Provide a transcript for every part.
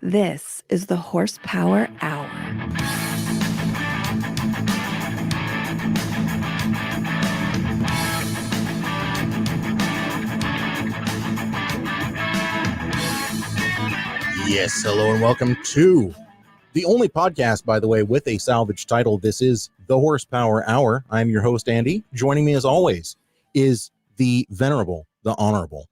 This is the Horsepower Hour. Yes, hello and welcome to the only podcast, by the way, with a salvage title. This is the Horsepower Hour. I'm your host, Andy. Joining me as always is the venerable, the honorable,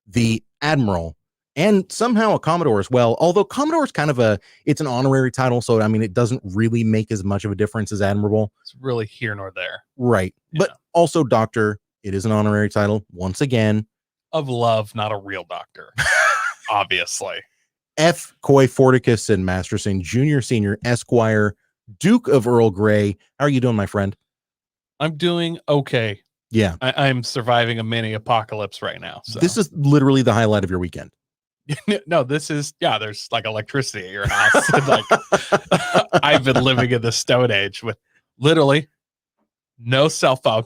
the admiral, and somehow a Commodore as well. Although Commodore is kind of it's an honorary title, so I mean, it doesn't really make as much of a difference as admirable. It's really here nor there. Right. Yeah. But also doctor, it is an honorary title once again. Of love, not a real doctor. Obviously. F. Coy Forticus and Masterson, Junior, Senior, Esquire, Duke of Earl Grey. How are you doing, my friend? I'm doing okay. Yeah. I'm surviving a mini apocalypse right now. So. This is literally the highlight of your weekend. No, this is, there's like electricity at your house. Like, I've been living in the Stone Age with literally no cell phone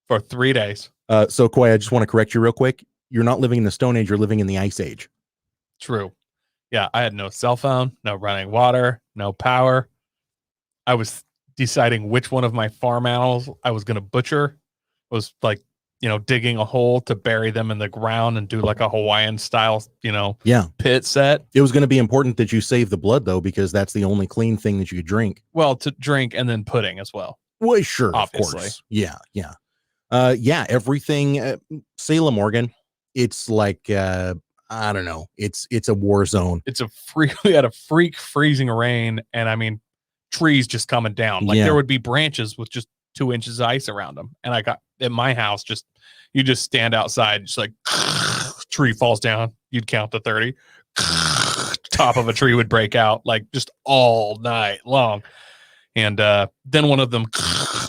for 3 days. So, Coy, I just want to correct you real quick. You're not living in the Stone Age. You're living in the Ice Age. True. Yeah, I had no cell phone, no running water, no power. I was deciding which one of my farm animals I was going to butcher. I was like, digging a hole to bury them in the ground and do like a Hawaiian style, pit set. It was going to be important that you save the blood, though, because that's the only clean thing that you could drink. Well, to drink and then pudding as well. Well, sure, obviously. Of course. Yeah. Everything, Salem, Oregon, it's like, I don't know. It's a war zone. We had a freak freezing rain, and I mean, trees just coming down. Like there would be branches with just 2 inches of ice around them. And I got at my house, you just stand outside, just like tree falls down. You'd count to 30. Top of a tree would break out like just all night long. And then one of them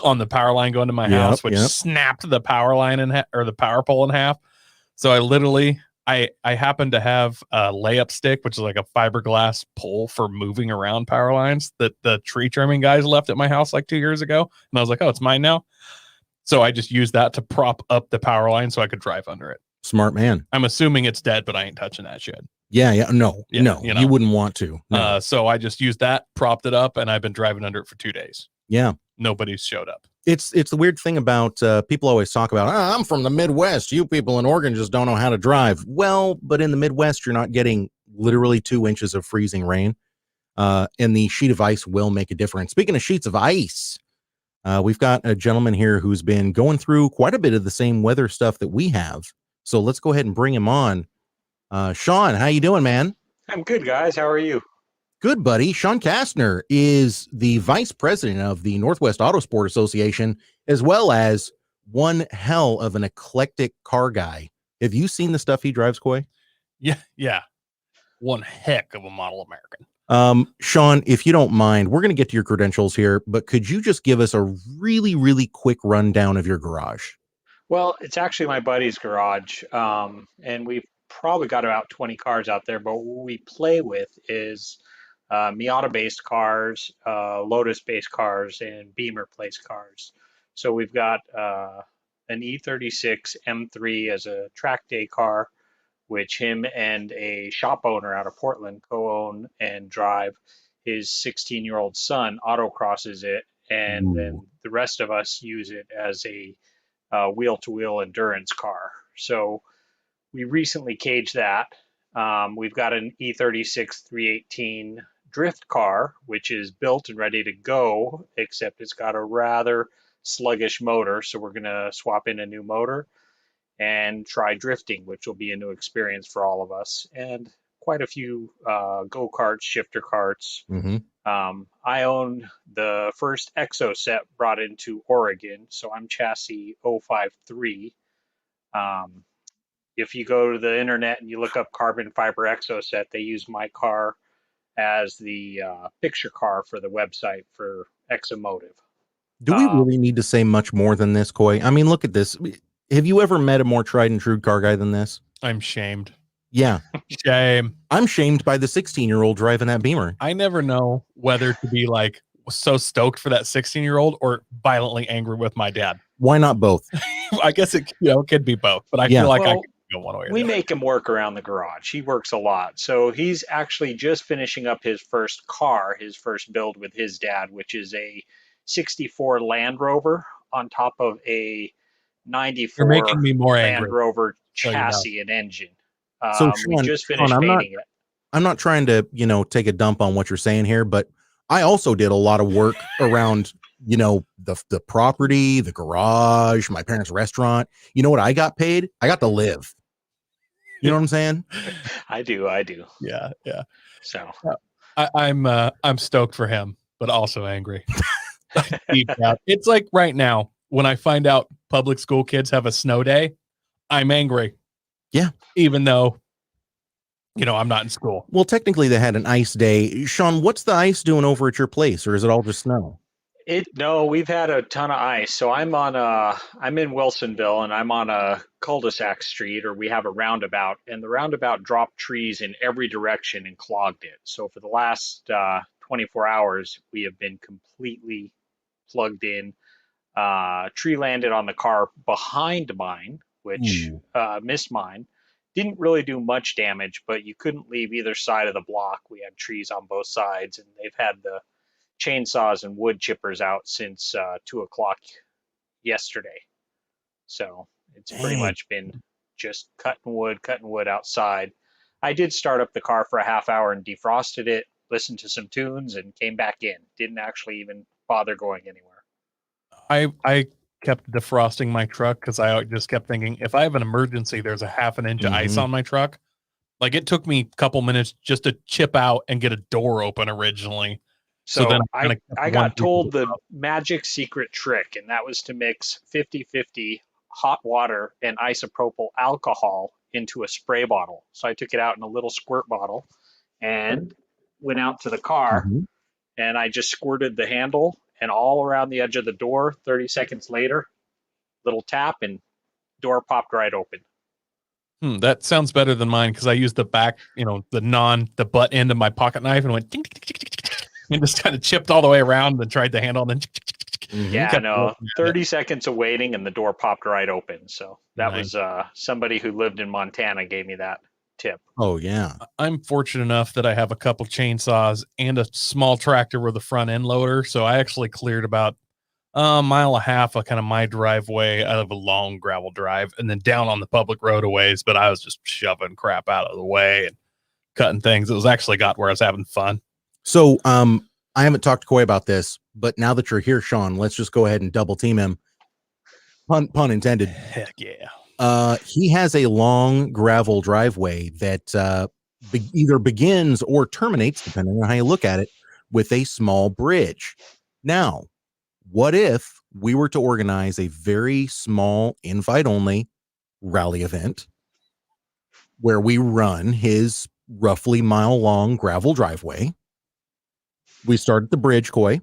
on the power line going to my house, which snapped the power line or the power pole in half. So I happen to have a layup stick, which is like a fiberglass pole for moving around power lines that the tree trimming guys left at my house like 2 years ago. And I was like, oh, it's mine now. So I just used that to prop up the power line so I could drive under it. Smart man. I'm assuming it's dead, but I ain't touching that shit. No, you wouldn't want to. No. So I just used that, propped it up, and I've been driving under it for 2 days. Yeah. Nobody's showed up. It's the weird thing about people always talk about, I'm from the Midwest. You people in Oregon just don't know how to drive. Well, but in the Midwest, you're not getting literally 2 inches of freezing rain. And the sheet of ice will make a difference. Speaking of sheets of ice, we've got a gentleman here who's been going through quite a bit of the same weather stuff that we have. So let's go ahead and bring him on. Sean, how you doing, man? I'm good, guys. How are you? Good, buddy. Sean Castner is the vice president of the Northwest Autosports Association, as well as one hell of an eclectic car guy. Have you seen the stuff he drives, Coy? Yeah. One heck of a model American. Sean, if you don't mind, we're going to get to your credentials here, but could you just give us a really, really quick rundown of your garage? Well, it's actually my buddy's garage, and we've probably got about 20 cars out there, but what we play with is Miata-based cars, Lotus-based cars, and Beamer-placed cars. So we've got an E36 M3 as a track day car, which him and a shop owner out of Portland co-own and drive. His 16-year-old son autocrosses it, and then the rest of us use it as a wheel-to-wheel endurance car. So we recently caged that. We've got an E36 318 drift car, which is built and ready to go, except it's got a rather sluggish motor. So we're going to swap in a new motor and try drifting, which will be a new experience for all of us. And quite a few go-karts, shifter carts. Mm-hmm. I own the first Exo set brought into Oregon, so I'm chassis 053. If you go to the internet and you look up carbon fiber Exo set, they use my car as the picture car for the website for Exomotive. Do we really need to say much more than this, Coy? I mean, look at this. Have you ever met a more tried and true car guy than this? I'm shamed. Yeah. Shame. I'm shamed by the 16-year-old driving that Beamer. I never know whether to be like so stoked for that 16-year-old or violently angry with my dad. Why not both? I guess it could be both, but I feel like go one way or we the other. make him work around the garage. He works a lot. So he's actually just finishing up his first car, his first build with his dad, which is a 64 Land Rover on top of a You're 94 making me more Land angry. Rover So you know. chassis and engine. So We just Sean, finished painting it. I'm not trying to, take a dump on what you're saying here, but I also did a lot of work around, the property, the garage, my parents' restaurant. You know what I got paid? I got to live. You know what I'm saying? I do. Yeah. So I'm stoked for him, but also angry. Deep down. It's like right now when I find out public school kids have a snow day, I'm angry. Yeah. Even though, I'm not in school. Well, technically they had an ice day. Sean, what's the ice doing over at your place, or is it all just snow? No, we've had a ton of ice. So I'm in Wilsonville, and I'm on a cul-de-sac street, or we have a roundabout, and the roundabout dropped trees in every direction and clogged it. So for the last 24 hours, we have been completely plugged in. Tree landed on the car behind mine, which missed mine. Didn't really do much damage, but you couldn't leave either side of the block. We had trees on both sides, and they've had the chainsaws and wood chippers out since 2 o'clock yesterday. So it's pretty much been just cutting wood outside. I did start up the car for a half hour and defrosted it, listened to some tunes, and came back in. Didn't actually even bother going anywhere. I kept defrosting my truck because I just kept thinking, if I have an emergency, there's a half an inch of ice on my truck. Like, it took me a couple minutes just to chip out and get a door open originally. So then I got told the magic secret trick, and that was to mix 50-50 hot water and isopropyl alcohol into a spray bottle. So I took it out in a little squirt bottle and went out to the car, and I just squirted the handle and all around the edge of the door. 30 seconds later, little tap, and door popped right open. That sounds better than mine, because I used the back, the butt end of my pocket knife and went and just kind of chipped all the way around and tried the handle and then Yeah, no, 30 seconds of waiting and the door popped right open. So that was somebody who lived in Montana gave me that tip. Oh yeah. I'm fortunate enough that I have a couple chainsaws and a small tractor with a front end loader, so I actually cleared about a mile and a half of kind of my driveway out of a long gravel drive, and then down on the public road a ways, but I was just shoving crap out of the way and cutting things. It was actually got where I was having fun. So I haven't talked to Coy about this, but now that you're here, Sean, let's just go ahead and double team him. Pun intended. Heck yeah. He has a long gravel driveway that either begins or terminates, depending on how you look at it, with a small bridge. Now, what if we were to organize a very small, invite-only rally event where we run his roughly mile-long gravel driveway? We start at the bridge, Coy.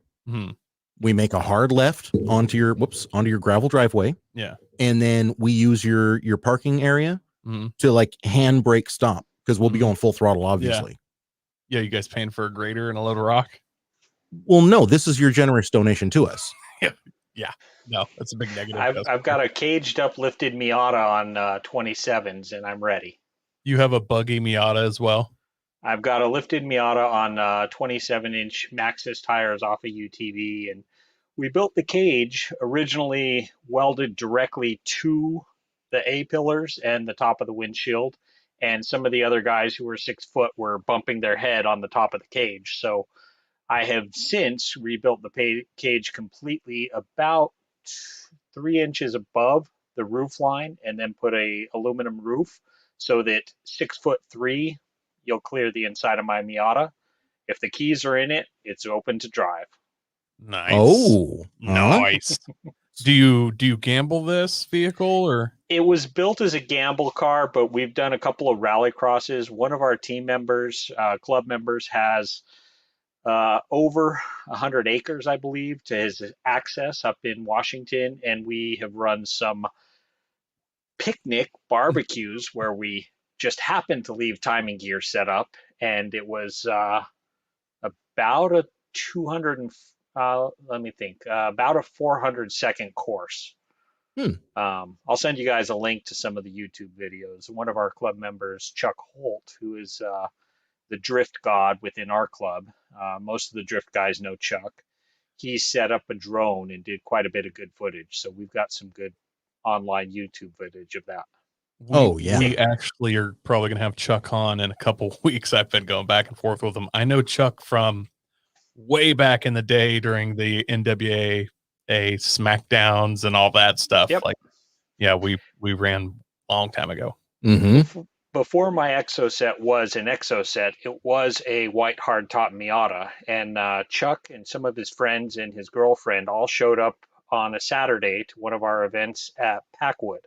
We make a hard left onto your gravel driveway. Yeah. And then we use your parking area to like handbrake stop, because we'll be going full throttle, obviously. Yeah, you guys paying for a grader and a load of rock? Well, no, this is your generous donation to us. Yeah. No, that's a big negative. I've got a caged up lifted Miata on 27s, and I'm ready. You have a buggy Miata as well? I've got a lifted Miata on 27-inch Maxxis tires off of UTV, and we built the cage originally welded directly to the A-pillars and the top of the windshield, and some of the other guys who were 6 foot were bumping their head on the top of the cage. So I have since rebuilt the cage completely about 3 inches above the roof line, and then put a aluminum roof so that 6'3" you'll clear the inside of my Miata. If the keys are in it, it's open to drive. Nice. Oh, nice. Do you gamble this vehicle, or? It was built as a gamble car, but we've done a couple of rally crosses. One of our team members, club members, has over 100 acres, I believe, to his access up in Washington, and we have run some picnic barbecues where we just happened to leave timing gear set up, and it was about a 200 about a 400 second course. I'll send you guys a link to some of the YouTube videos. One of our club members, Chuck Holt, who is the drift god within our club. Most of the drift guys know Chuck. He set up a drone and did quite a bit of good footage. So we've got some good online YouTube footage of that. We actually are probably going to have Chuck on in a couple weeks. I've been going back and forth with him. I know Chuck from way back in the day during the NWA SmackDowns and all that stuff. Yep. Like, yeah, we ran a long time ago. Mm-hmm. Before my Exoset was an Exoset, it was a white hardtop Miata. And Chuck and some of his friends and his girlfriend all showed up on a Saturday to one of our events at Packwood.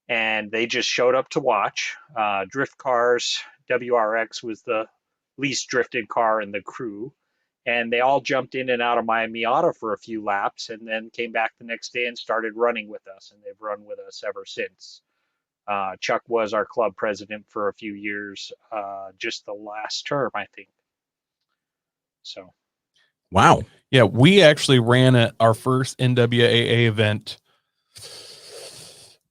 And they just showed up to watch. Drift Cars, WRX was the least drifted car in the crew. And they all jumped in and out of my Miata for a few laps and then came back the next day and started running with us. And they've run with us ever since. Chuck was our club president for a few years, just the last term, I think. So. Wow. Yeah, we actually ran our first NWAA event.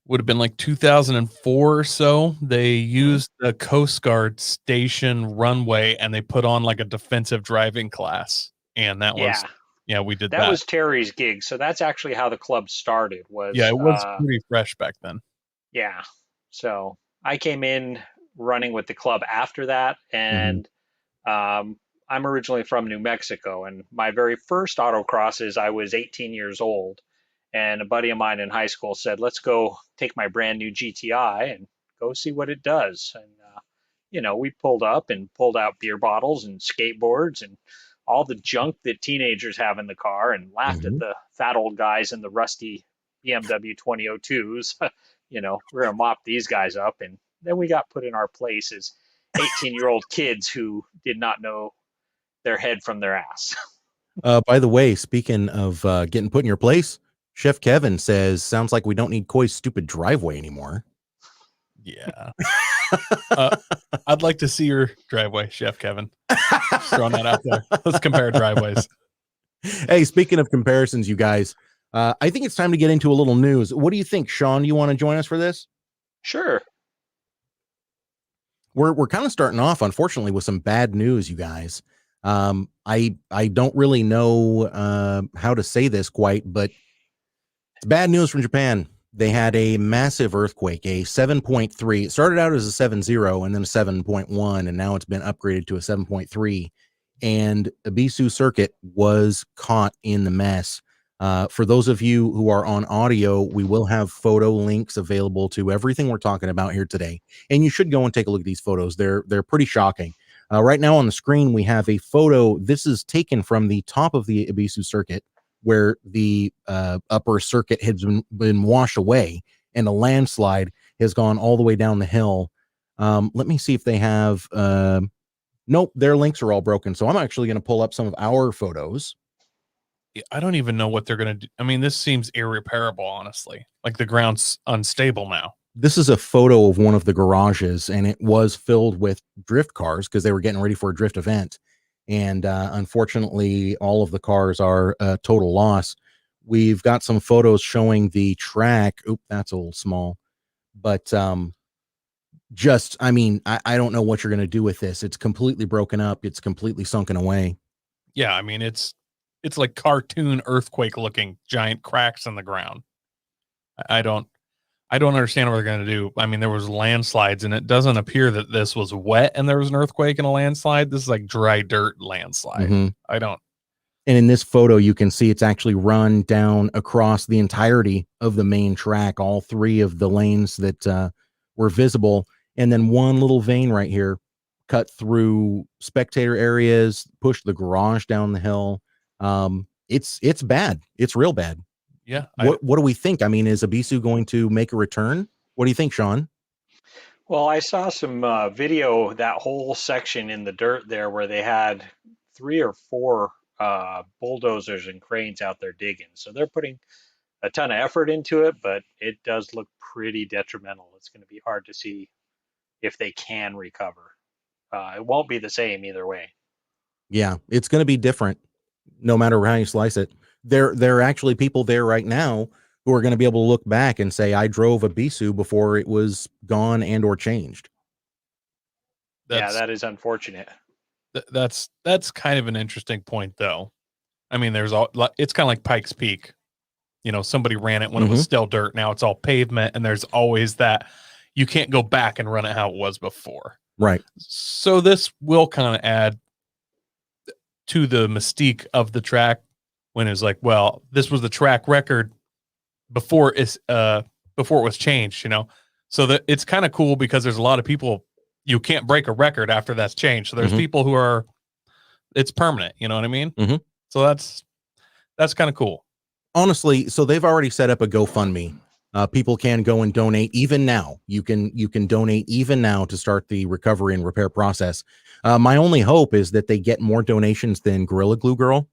Would have been like 2004 or so. They used the Coast Guard station runway and they put on like a defensive driving class. And that was, we did that. That was Terry's gig. So that's actually how the club started. It was pretty fresh back then. Yeah. So I came in running with the club after that. And I'm originally from New Mexico. And my very first autocross is I was 18 years old. And a buddy of mine in high school said, let's go take my brand new GTI and go see what it does. And, we pulled up and pulled out beer bottles and skateboards and all the junk that teenagers have in the car and laughed at the fat old guys in the rusty BMW 2002s. We're going to mop these guys up. And then we got put in our place as 18-year-old kids who did not know their head from their ass. By the way, speaking of getting put in your place, Chef Kevin says, sounds like we don't need Coy's stupid driveway anymore. Yeah. I'd like to see your driveway, Chef Kevin. Just throwing that out there. Let's compare driveways. Hey, speaking of comparisons, you guys, I think it's time to get into a little news. What do you think, Sean? You want to join us for this? Sure. We're kind of starting off, unfortunately, with some bad news, you guys. I don't really know how to say this quite, but it's bad news from Japan. They had a massive earthquake, a 7.3. It started out as a 7.0 and then a 7.1, and now it's been upgraded to a 7.3. And Ebisu Circuit was caught in the mess. For those of you who are on audio, we will have photo links available to everything we're talking about here today. And you should go and take a look at these photos. They're pretty shocking. Right now on the screen, we have a photo. This is taken from the top of the Ebisu Circuit, where the upper circuit has been washed away and a landslide has gone all the way down the hill. Let me see if they have, nope, their links are all broken. So I'm actually going to pull up some of our photos. I don't even know what they're going to do. I mean, this seems irreparable, honestly. Like the ground's unstable now. This is a photo of one of the garages, and it was filled with drift cars because they were getting ready for a drift event. And unfortunately, all of the cars are a total loss. We've got some photos showing the track. Oop, that's a little small. But I don't know what you're going to do with this. It's completely broken up. It's completely sunken away. Yeah, I mean, it's like cartoon earthquake looking giant cracks in the ground. I don't understand what they're going to do. I mean, there was landslides, and it doesn't appear that this was wet and there was an earthquake and a landslide. This is like dry dirt landslide. And in this photo, you can see it's actually run down across the entirety of the main track, all three of the lanes that were visible. And then one little vein right here cut through spectator areas, pushed the garage down the hill. It's bad. It's real bad. Yeah. What do we think? I mean, is Ebisu going to make a return? What do you think, Sean? Well, I saw some video, that whole section in the dirt there where they had 3 or 4 bulldozers and cranes out there digging. So they're putting a ton of effort into it, but it does look pretty detrimental. It's going to be hard to see if they can recover. It won't be the same either way. Yeah, it's going to be different no matter how you slice it. There are actually people there right now who are going to be able to look back and say, I drove a Ebisu before it was gone and or changed. Yeah, that is unfortunate. That's kind of an interesting point, though. I mean, it's kind of like Pikes Peak. You know, somebody ran it when it was still dirt. Now it's all pavement, and there's always that you can't go back and run it how it was before. Right. So this will kind of add to the mystique of the track when it's like, well, this was the track record before it was changed, you know. So that it's kind of cool because there's a lot of people, you can't break a record after that's changed. So there's people who are, it's permanent, you know what I mean? So that's kind of cool. Honestly, so they've already set up a GoFundMe. People can go and donate even now. You can donate even now to start the recovery and repair process. My only hope is that they get more donations than Gorilla Glue Girl,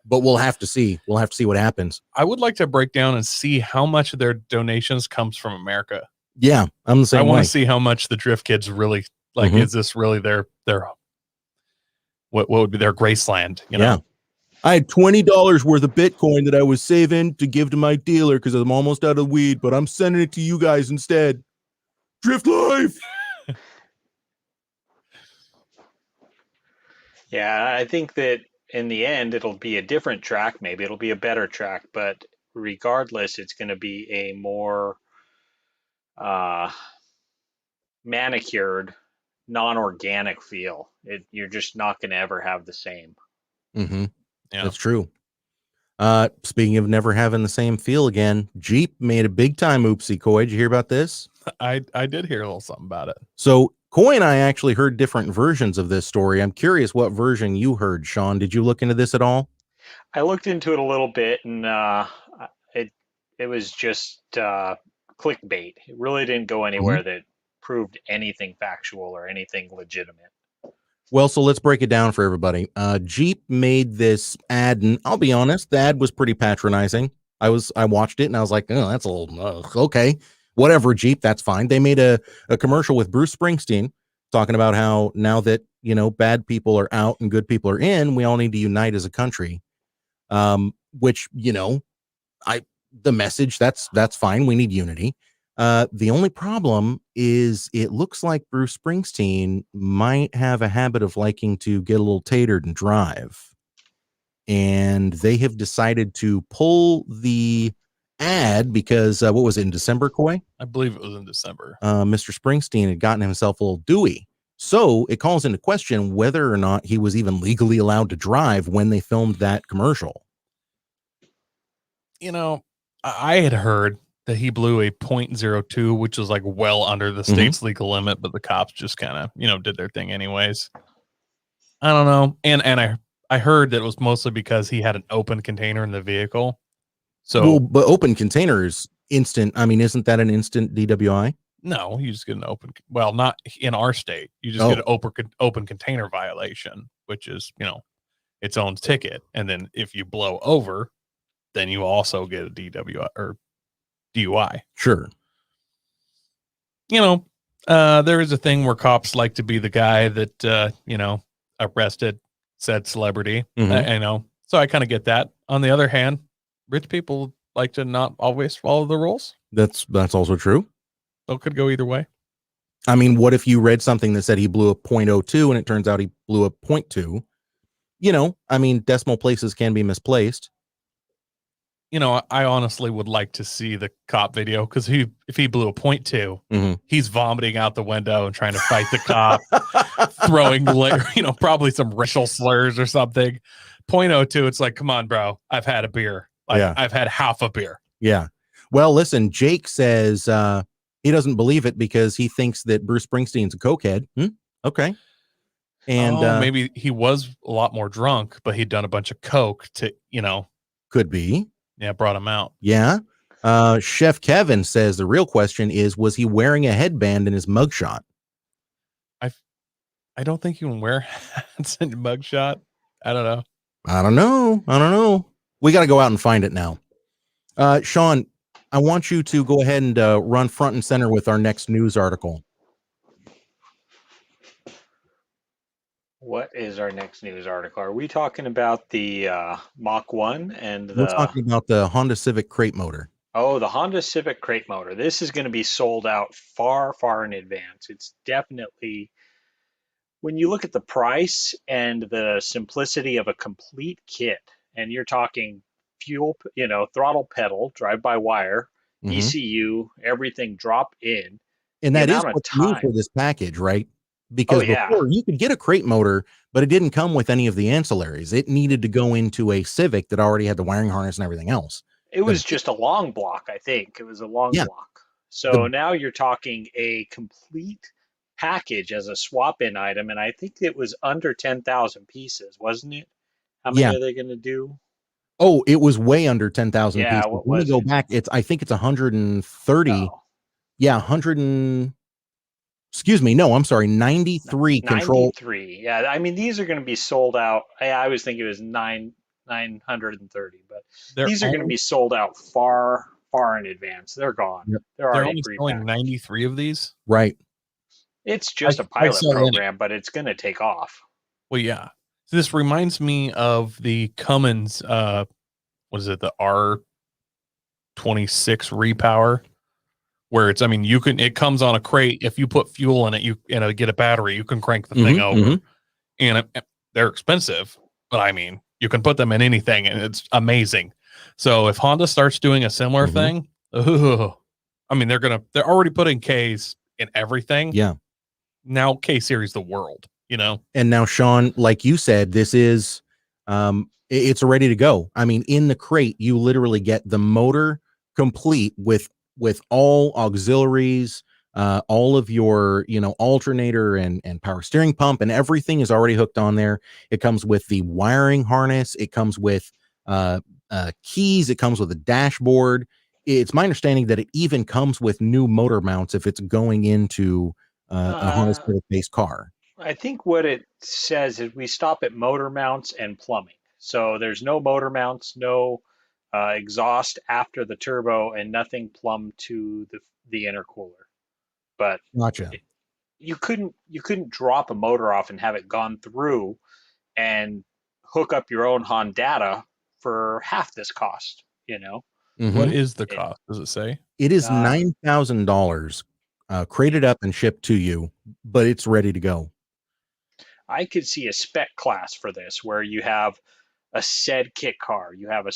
but we'll have to see. We'll have to see what happens. I would like to break down and see how much of their donations comes from America. Yeah, I'm the same way. I want to see how much the Drift Kids really like. Is this really their what would be their Graceland? You know. Yeah. I had $20 worth of Bitcoin that I was saving to give to my dealer because I'm almost out of weed, but I'm sending it to you guys instead. Drift life. Yeah, I think that in the end, it'll be a different track. Maybe it'll be a better track, but regardless, it's going to be a more manicured, non-organic feel. You're just not going to ever have the same. Yeah, that's true. Speaking of never having the same feel again, Jeep made a big time oopsie. Coy, did you hear about this? I did hear a little something about it. So Coy and I actually heard different versions of this story. I'm curious what version you heard, Sean. Did you look into this at all? I looked into it a little bit, and it was just clickbait. It really didn't go anywhere that proved anything factual or anything legitimate. Well, so let's break it down for everybody. Jeep made this ad, and I'll be honest, the ad was pretty patronizing. I watched it and I was like, oh, that's a little okay, whatever, Jeep, that's fine. They made a commercial with Bruce Springsteen talking about how now that, you know, bad people are out and good people are in, we all need to unite as a country. Which, you know, the message, that's fine. We need unity. The only problem is it looks like Bruce Springsteen might have a habit of liking to get a little tatered and drive. And they have decided to pull the ad because, what was it, in December, Coy? I believe it was in December. Mr. Springsteen had gotten himself a little dewy. So it calls into question whether or not he was even legally allowed to drive when they filmed that commercial. You know, I had heard that he blew a .02, which was like well under the state's legal limit, but the cops just kind of, you know, did their thing anyways. I don't know. And I heard that it was mostly because he had an open container in the vehicle. So, well, but open containers instant. I mean, isn't that an instant DWI? No, you just get an open. Well, not in our state. You just get an open container violation, which is, you know, its own ticket. And then if you blow over, then you also get a DWI or DUI. Sure. You know, there is a thing where cops like to be the guy that, you know, arrested said celebrity. I know. So I kind of get that. On the other hand, rich people like to not always follow the rules. That's also true. So it could go either way. I mean, what if you read something that said he blew a .02 and it turns out he blew a .2? You know, I mean, decimal places can be misplaced. You know, I honestly would like to see the cop video because if he blew a .2, he's vomiting out the window and trying to fight the cop, throwing, you know, probably some racial slurs or something. .02, it's like, come on, bro, I've had a beer. Like, yeah. I've had half a beer. Yeah. Well, listen, Jake says he doesn't believe it because he thinks that Bruce Springsteen's a cokehead. Okay. And maybe he was a lot more drunk, but he'd done a bunch of coke to, you know. Could be. Yeah, brought him out. Yeah. Chef Kevin says the real question is, was he wearing a headband in his mugshot? I don't think you can wear hats in mugshot. I don't know. We got to go out and find it now. Sean, I want you to go ahead and run front and center with our next news article. What is our next news article? Are we talking about the Mach 1 and We're the talking about the Honda Civic crate motor. the Honda Civic crate motor? This is going to be sold out far, far in advance. It's definitely, when you look at the price and the simplicity of a complete kit, and you're talking fuel, throttle pedal, drive-by-wire, Mhm. ECU, everything drop in, And the that is amount of what's new for time. this package, right? Oh Because yeah, before you could get a crate motor, but it didn't come with any of the ancillaries. It needed to go into a Civic that already had the wiring harness and everything else. it The was just a long block, I think. It was a long Yeah, block. So the now you're talking a complete package as a swap-in item, and I think it was under 10,000 pieces, wasn't it? How many yeah. are they going to do? Oh, it was way under 10,000 Yeah, pieces. what Let me was go it? back. I think it's 130. Oh, Yeah, 100 and excuse me. No, I'm sorry. 93 control. 93. Yeah, I mean these are going to be sold out. I was thinking it was 930, but They're these are going to only be sold out far, far in advance. They're gone. Yep. They're they're already only selling prepackaged. 93 of these. Right. It's just a I pilot sell any. program, but it's going to take off. Well, yeah. So this reminds me of the Cummins. What is it? The R26 repower, where it's. I mean, it comes on a crate. If you put fuel in it, you get a battery. You can crank the thing over, and they're expensive. But I mean, you can put them in anything, and it's amazing. So if Honda starts doing a similar thing, I mean, they're already putting Ks in everything. Yeah. Now K series the world, And now, Sean, like you said, this is it's ready to go. I mean, in the crate, you literally get the motor complete with all auxiliaries, all of your alternator and power steering pump, and everything is already hooked on there. It comes with the wiring harness. It comes with keys. It comes with a dashboard. It's my understanding that it even comes with new motor mounts if it's going into a Honda Civic based car. I think what it says is we stop at motor mounts and plumbing. So there's no motor mounts, no exhaust after the turbo, and nothing plumbed to the intercooler. But Gotcha. you couldn't drop a motor off and have it gone through and hook up your own Honda for half this cost. What is the cost? Does it say? It is $9,000 crated up and shipped to you, but it's ready to go. I could see a spec class for this where you have a said kit car, you have a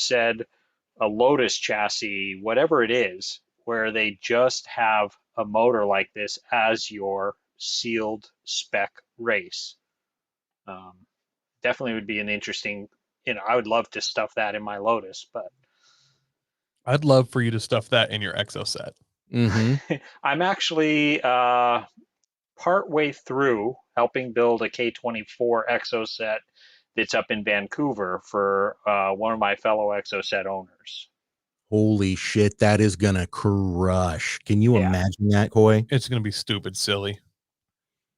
Lotus chassis, whatever it is, where they just have a motor like this as your sealed spec race. Definitely would be an interesting, I would love to stuff that in my Lotus, but I'd love for you to stuff that in your Exo set. I'm actually part way through helping build a K24 Exo set that's up in Vancouver for one of my fellow Exo set owners. Holy shit, that is gonna crush. Can you imagine that, Coy? It's gonna be stupid silly.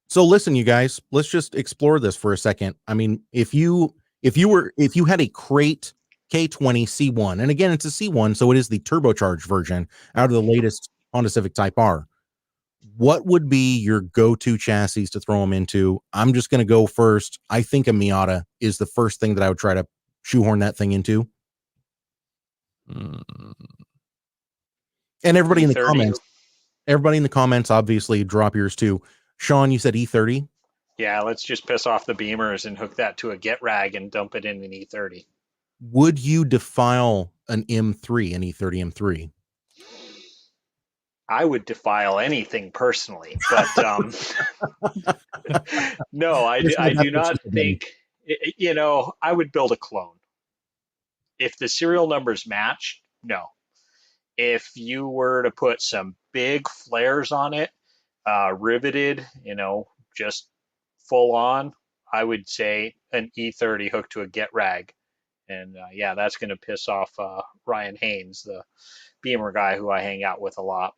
So listen, you guys, let's just explore this for a second. I mean, if you had a crate K20 C1, and again, it's a C1, so it is the turbocharged version out of the latest Honda Civic Type R. What would be your go-to chassis to throw them into? I'm just going to go first. I think a Miata is the first thing that I would try to shoehorn that thing into. And everybody E30. in the comments, obviously drop yours too. Sean, you said E30? Yeah, let's just piss off the Beamers and hook that to a get rag and dump it in an E30. Would you defile an M3, an E30 M3? I would defile anything personally, but no, I do not think, I would build a clone. If the serial numbers match, no. If you were to put some big flares on it, riveted, just full on, I would say an E30 hooked to a get rag. And that's going to piss off Ryan Haynes, the Beamer guy who I hang out with a lot.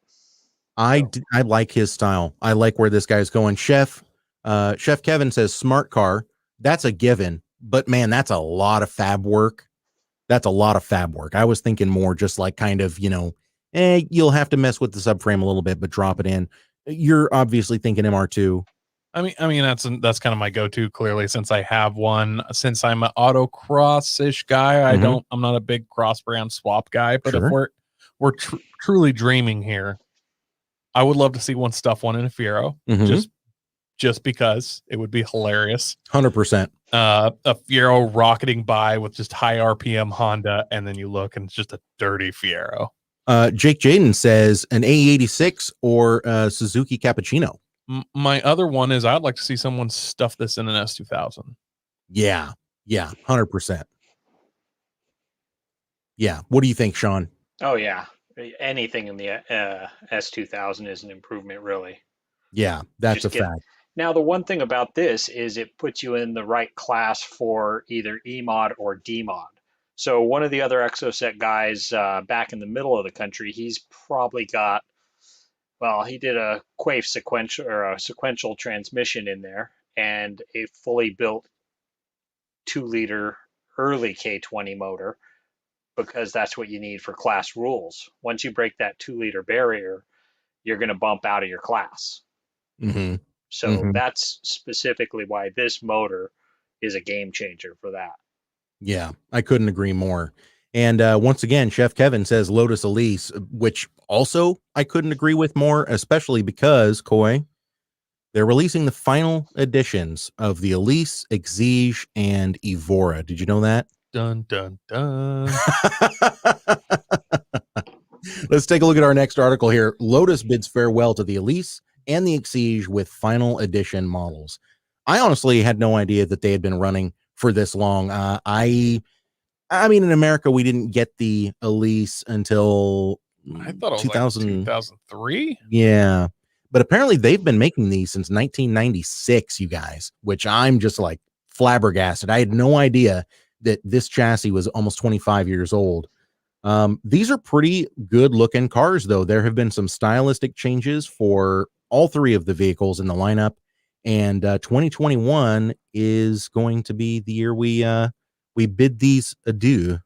I like his style. I like where this guy's going. Chef Kevin says smart car. That's a given, but man, that's a lot of fab work. I was thinking more just like kind of, you'll have to mess with the subframe a little bit, but drop it in. You're obviously thinking MR2. I mean that's kind of my go-to, clearly, since I have one. Since I'm an autocross-ish guy, I'm not a big cross brand swap guy. But if we're truly dreaming here, I would love to see one in a Fiero, just because it would be hilarious. 100%. A Fiero rocketing by with just high RPM Honda, and then you look and it's just a dirty Fiero. Jake Jaden says an A86 or Suzuki Cappuccino. My other one is I'd like to see someone stuff this in an S2000. Yeah, 100%. Yeah. What do you think, Sean? Oh yeah, anything in the S2000 is an improvement, really. Yeah, that's a fact. Now, the one thing about this is it puts you in the right class for either E-mod or D-mod. So one of the other Exoset guys back in the middle of the country, he's probably got, well, he did a Quaife sequential transmission in there and a fully built 2-liter early K20 motor, because that's what you need for class rules. Once you break that 2-liter barrier, you're going to bump out of your class. So that's specifically why this motor is a game changer for that. Yeah, I couldn't agree more. And once again, Chef Kevin says Lotus Elise, which also I couldn't agree with more, especially because, Coy, they're releasing the final editions of the Elise, Exige, and Evora. Did you know that? Dun, dun, dun. Let's take a look at our next article here. Lotus bids farewell to the Elise and the Exige with final edition models. I honestly had no idea that they had been running for this long. I mean, in America, we didn't get the Elise until I thought it was 2003. Yeah. But apparently they've been making these since 1996, you guys, which I'm just like flabbergasted. I had no idea that this chassis was almost 25 years old. These are pretty good looking cars, though. There have been some stylistic changes for all three of the vehicles in the lineup. And 2021 is going to be the year we bid these adieu.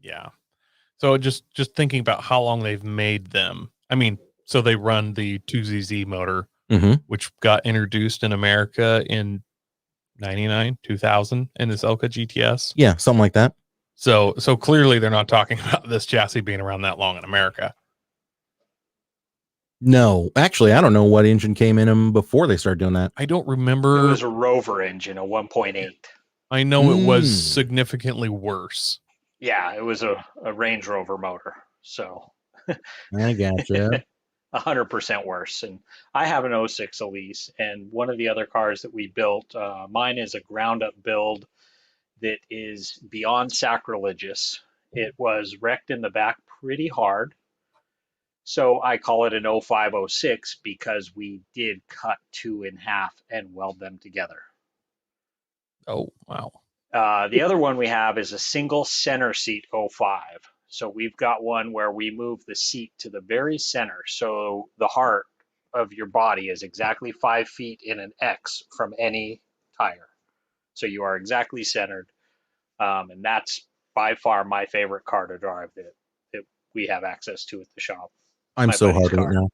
Yeah. So just thinking about how long they've made them. I mean, so they run the 2ZZ motor, which got introduced in America in 99, 2000 in this Elka GTS. Yeah, something like that. So clearly they're not talking about this chassis being around that long in America. No, actually, I don't know what engine came in them before they started doing that. I don't remember. It was a Rover engine, a 1.8. I know it was significantly worse. Yeah, it was a Range Rover motor. So I gotcha. 100% worse. And I have an 06 Elise, and one of the other cars that we built, mine is a ground up build that is beyond sacrilegious. It was wrecked in the back pretty hard. So I call it an 0506 because we did cut 2 in half and weld them together. Oh, wow. The other one we have is a single center seat 05. So we've got one where we move the seat to the very center. So the heart of your body is exactly 5 feet in an X from any tire. So you are exactly centered. And that's by far my favorite car to drive that we have access to at the shop. I'm so hard right now.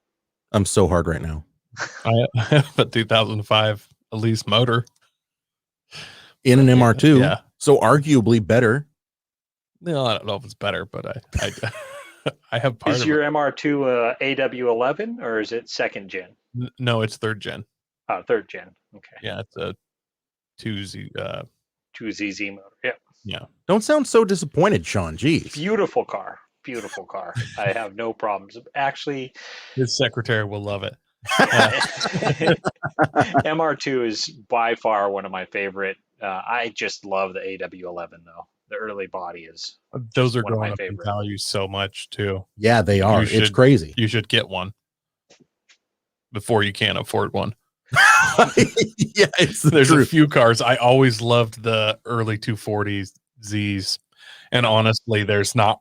I'm so hard right now. I have a 2005 Elise motor in an MR2. Yeah. So arguably better. No, I don't know if it's better, but I have part of it. Is your MR2 AW11 or is it second gen? No, it's third gen. Oh, third gen. Okay. Yeah, it's a 2ZZ motor. Yeah. Yeah. Don't sound so disappointed, Sean. Geez. Beautiful car. Beautiful car. I have no problems. Actually, his secretary will love it. MR2 is by far one of my favorite. I just love the AW11 though. The early body is. Those are going up in value so much too. Yeah, they are. It's crazy. You should get one before you can't afford one. Yeah, there's a few cars. I always loved the early 240s Zs. And honestly, there's not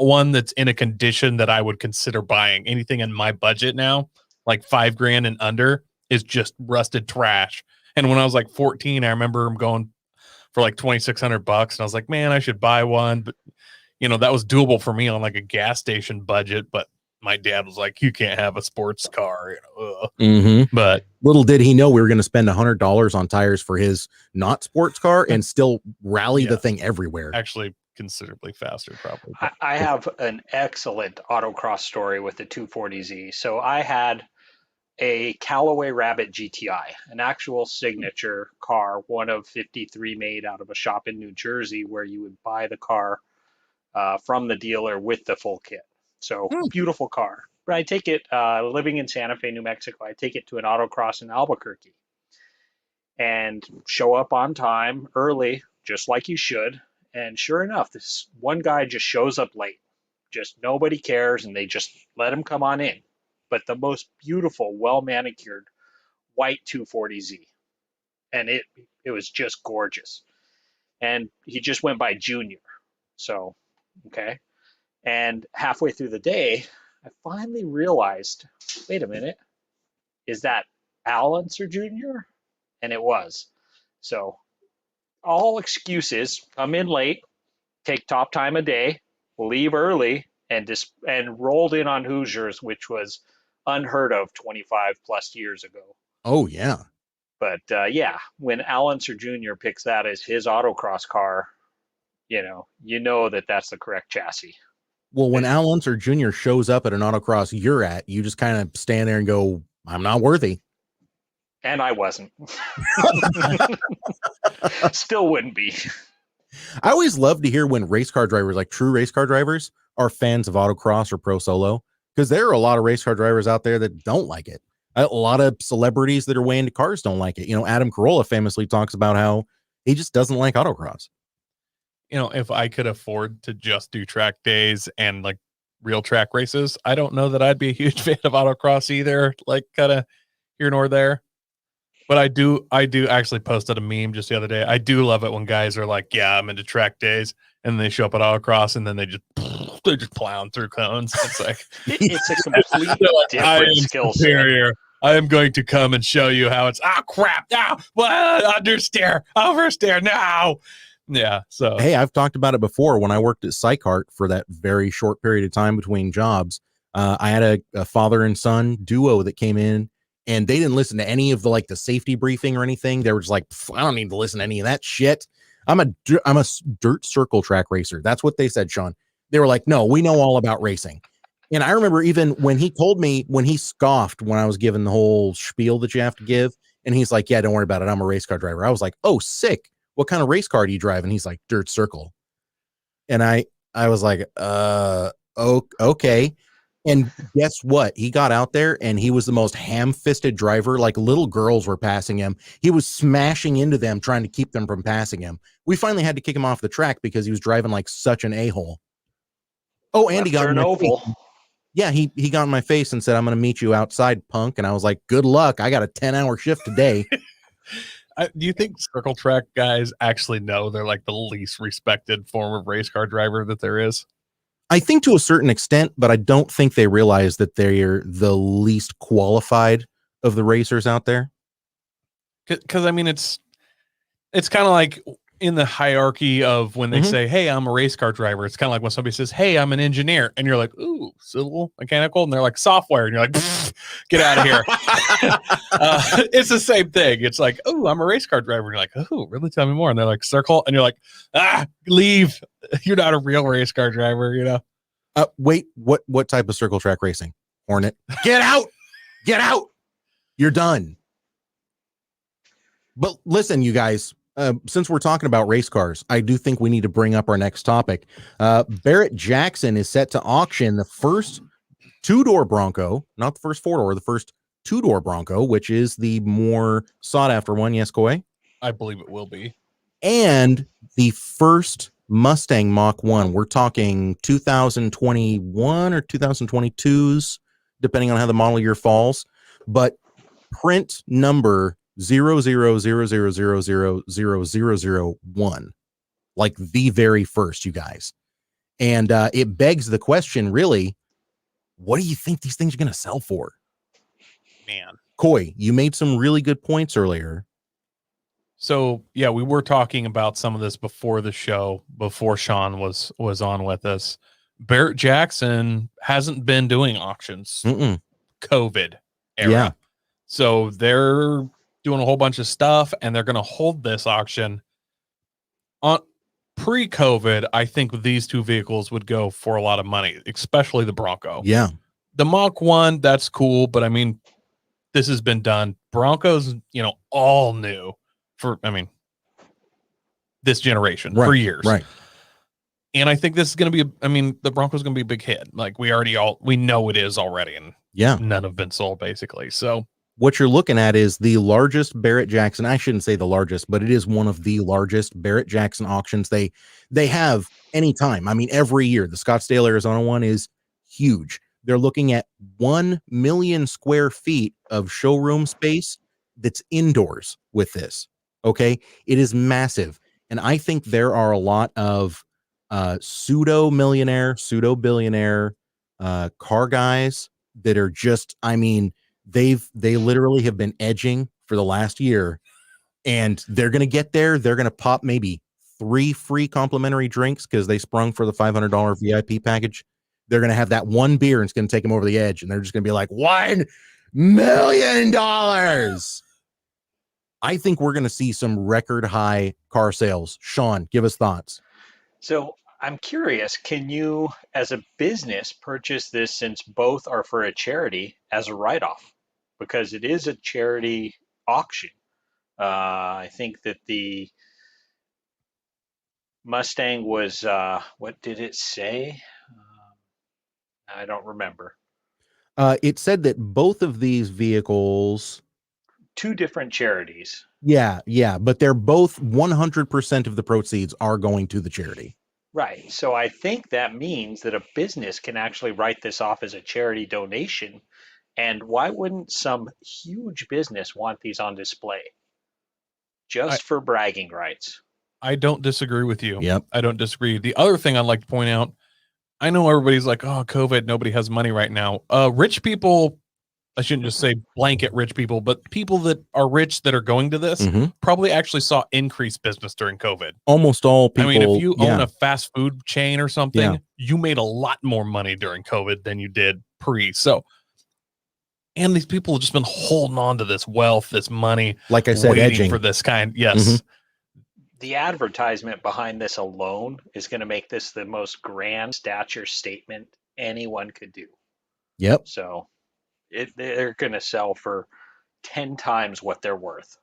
one that's in a condition that I would consider buying. Anything in my budget now, like $5,000 and under, is just rusted trash. And when I was like 14, I remember them going for like $2,600, and I was like, man, I should buy one. But that was doable for me on like a gas station budget. But my dad was like, you can't have a sports car, but little did he know we were going to spend $100 on tires for his not sports car and still rally the thing everywhere. Actually considerably faster, probably. I have an excellent autocross story with the 240Z. So I had a Callaway Rabbit GTI, an actual signature car, one of 53 made out of a shop in New Jersey, where you would buy the car from the dealer with the full kit. So beautiful car. But I take it, living in Santa Fe, New Mexico, I take it to an autocross in Albuquerque and show up on time early, just like you should. And sure enough, this one guy just shows up late. Just nobody cares, and they just let him come on in. But the most beautiful, well-manicured white 240Z. And it was just gorgeous. And he just went by Junior. So, okay. And halfway through the day, I finally realized, wait a minute, is that Al Unser Jr.? And it was. So all excuses, come in late, take top time a day, leave early, and rolled in on Hoosiers, which was unheard of 25 plus years ago. Oh, yeah. But when Al Unser Jr. picks that as his autocross car, you know that that's the correct chassis. Well, when Al Unser Jr. shows up at an autocross you're at, you just kind of stand there and go, I'm not worthy. And I wasn't. Still wouldn't be. I always love to hear when race car drivers, like true race car drivers, are fans of autocross or pro solo, because there are a lot of race car drivers out there that don't like it. A lot of celebrities that are way into cars don't like it. Adam Carolla famously talks about how he just doesn't like autocross. If I could afford to just do track days and like real track races, I don't know that I'd be a huge fan of autocross either, like kind of here nor there. But I do actually posted a meme just the other day. I do love it when guys are like, yeah, I'm into track days, and they show up at autocross and then they just plowing through cones. It's like it's a complete different skill set. I am going to come and show you how it's crap now. Understeer, oversteer now. Yeah. So hey, I've talked about it before. When I worked at Cycart for that very short period of time between jobs, I had a father and son duo that came in. And they didn't listen to any of the safety briefing or anything. They were just like, I don't need to listen to any of that shit. I'm a dirt circle track racer. That's what they said, Sean. They were like, no, we know all about racing. And I remember even when he told me, when he scoffed when I was given the whole spiel that you have to give, and he's like, yeah, don't worry about it. I'm a race car driver. I was like, oh, sick. What kind of race car do you drive? And he's like, dirt circle. And I was like, okay. And guess what? He got out there and he was the most ham-fisted driver. Like little girls were passing him. He was smashing into them, trying to keep them from passing him. We finally had to kick him off the track because he was driving like such an a-hole. Oh, and he got in my face. Yeah, he got in my face and said, I'm going to meet you outside, punk. And I was like, good luck. I got a 10-hour shift today. Do you think circle track guys actually know they're like the least respected form of race car driver that there is? I think to a certain extent, but I don't think they realize that they're the least qualified of the racers out there. Because I mean, it's kind of like in the hierarchy of when they say, hey, I'm a race car driver. It's kind of like when somebody says, hey, I'm an engineer. And you're like, ooh, civil, mechanical. And they're like, software. And you're like, get out of here. It's the same thing. It's like, oh, I'm a race car driver. And you're like, oh, really? Tell me more. And they're like, circle. And you're like, leave. You're not a real race car driver, Wait, what type of circle track racing? Hornet. Get out. Get out. You're done. But listen, you guys, since we're talking about race cars, I do think we need to bring up our next topic. Barret Jackson is set to auction the first two-door Bronco, not the first four-door, the first two-door Bronco, which is the more sought-after one. Yes, Coy? I believe it will be. And the first Mustang Mach 1. We're talking 2021 or 2022s, depending on how the model year falls. But print number 00000000001, like the very first, you guys. And it begs the question, really, what do you think these things are going to sell for? Man, Coy, you made some really good points earlier. So yeah, we were talking about some of this before the show, before Sean was on with us. Barret Jackson hasn't been doing auctions COVID era. Yeah. So they're doing a whole bunch of stuff, and they're going to hold this auction on pre-COVID. I think these two vehicles would go for a lot of money, especially the Bronco. Yeah. The Mach 1, that's cool, but I mean, this has been done. Broncos, all new for, this generation for years. Right. And I think this is going to be, the Broncos going to be a big hit. Like we know it is already, and none have been sold basically. So what you're looking at is the largest Barret Jackson. I shouldn't say the largest, but it is one of the largest Barret Jackson auctions they have anytime. I mean, every year. The Scottsdale, Arizona one is huge. They're looking at 1 million square feet of showroom space that's indoors with this. Okay. It is massive. And I think there are a lot of pseudo millionaire, pseudo billionaire car guys that are just, they literally have been edging for the last year, and they're going to get there. They're going to pop maybe 3 free complimentary drinks because they sprung for the $500 VIP package. They're going to have that one beer, and it's going to take them over the edge, and they're just going to be like, $1 million. I think we're going to see some record high car sales. Sean, give us thoughts. So I'm curious, can you, as a business, purchase this, since both are for a charity, as a write-off? Because it is a charity auction. I think that the Mustang was, what did it say? I don't remember. It said that both of these vehicles, 2 different charities. Yeah, but they're both 100% of the proceeds are going to the charity. Right. So I think that means that a business can actually write this off as a charity donation. And why wouldn't some huge business want these on display? Just for bragging rights. I don't disagree with you. Yep. I don't disagree. The other thing I'd like to point out, I know everybody's like, oh, COVID, nobody has money right now. Rich people, I shouldn't just say blanket rich people, but people that are rich that are going to this probably actually saw increased business during COVID. Almost all people. If you own a fast food chain or something, you made a lot more money during COVID than you did pre. So, and these people have just been holding on to this wealth, this money, like I said, waiting edging for this kind. Yes. The advertisement behind this alone is going to make this the most grand stature statement anyone could do. Yep. So they're going to sell for 10 times what they're worth.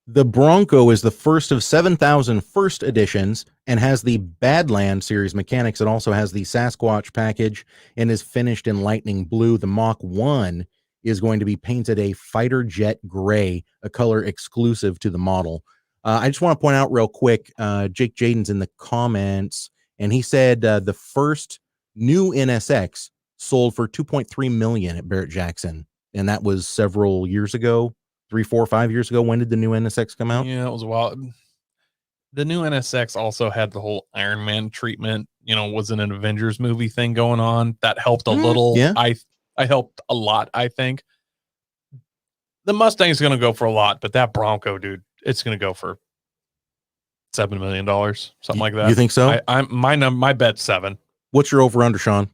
The Bronco is the first of 7,000 first editions and has the Badland series mechanics. It also has the Sasquatch package and is finished in lightning blue. The Mach 1 is going to be painted a fighter jet gray, a color exclusive to the model. I just want to point out real quick, Jake Jaden's in the comments, and he said the first new NSX sold for $2.3 million at Barret Jackson, and that was several years ago, 3, 4, 5 years ago. When did the new NSX come out? Yeah, it was a while. The new NSX also had the whole Iron Man treatment, was an Avengers movie thing going on. That helped a little. Yeah. I helped a lot, I think. The Mustang is going to go for a lot, but that Bronco, dude, it's going to go for $7 million, something like that. You think so? My bet's 7. What's your over-under, Sean?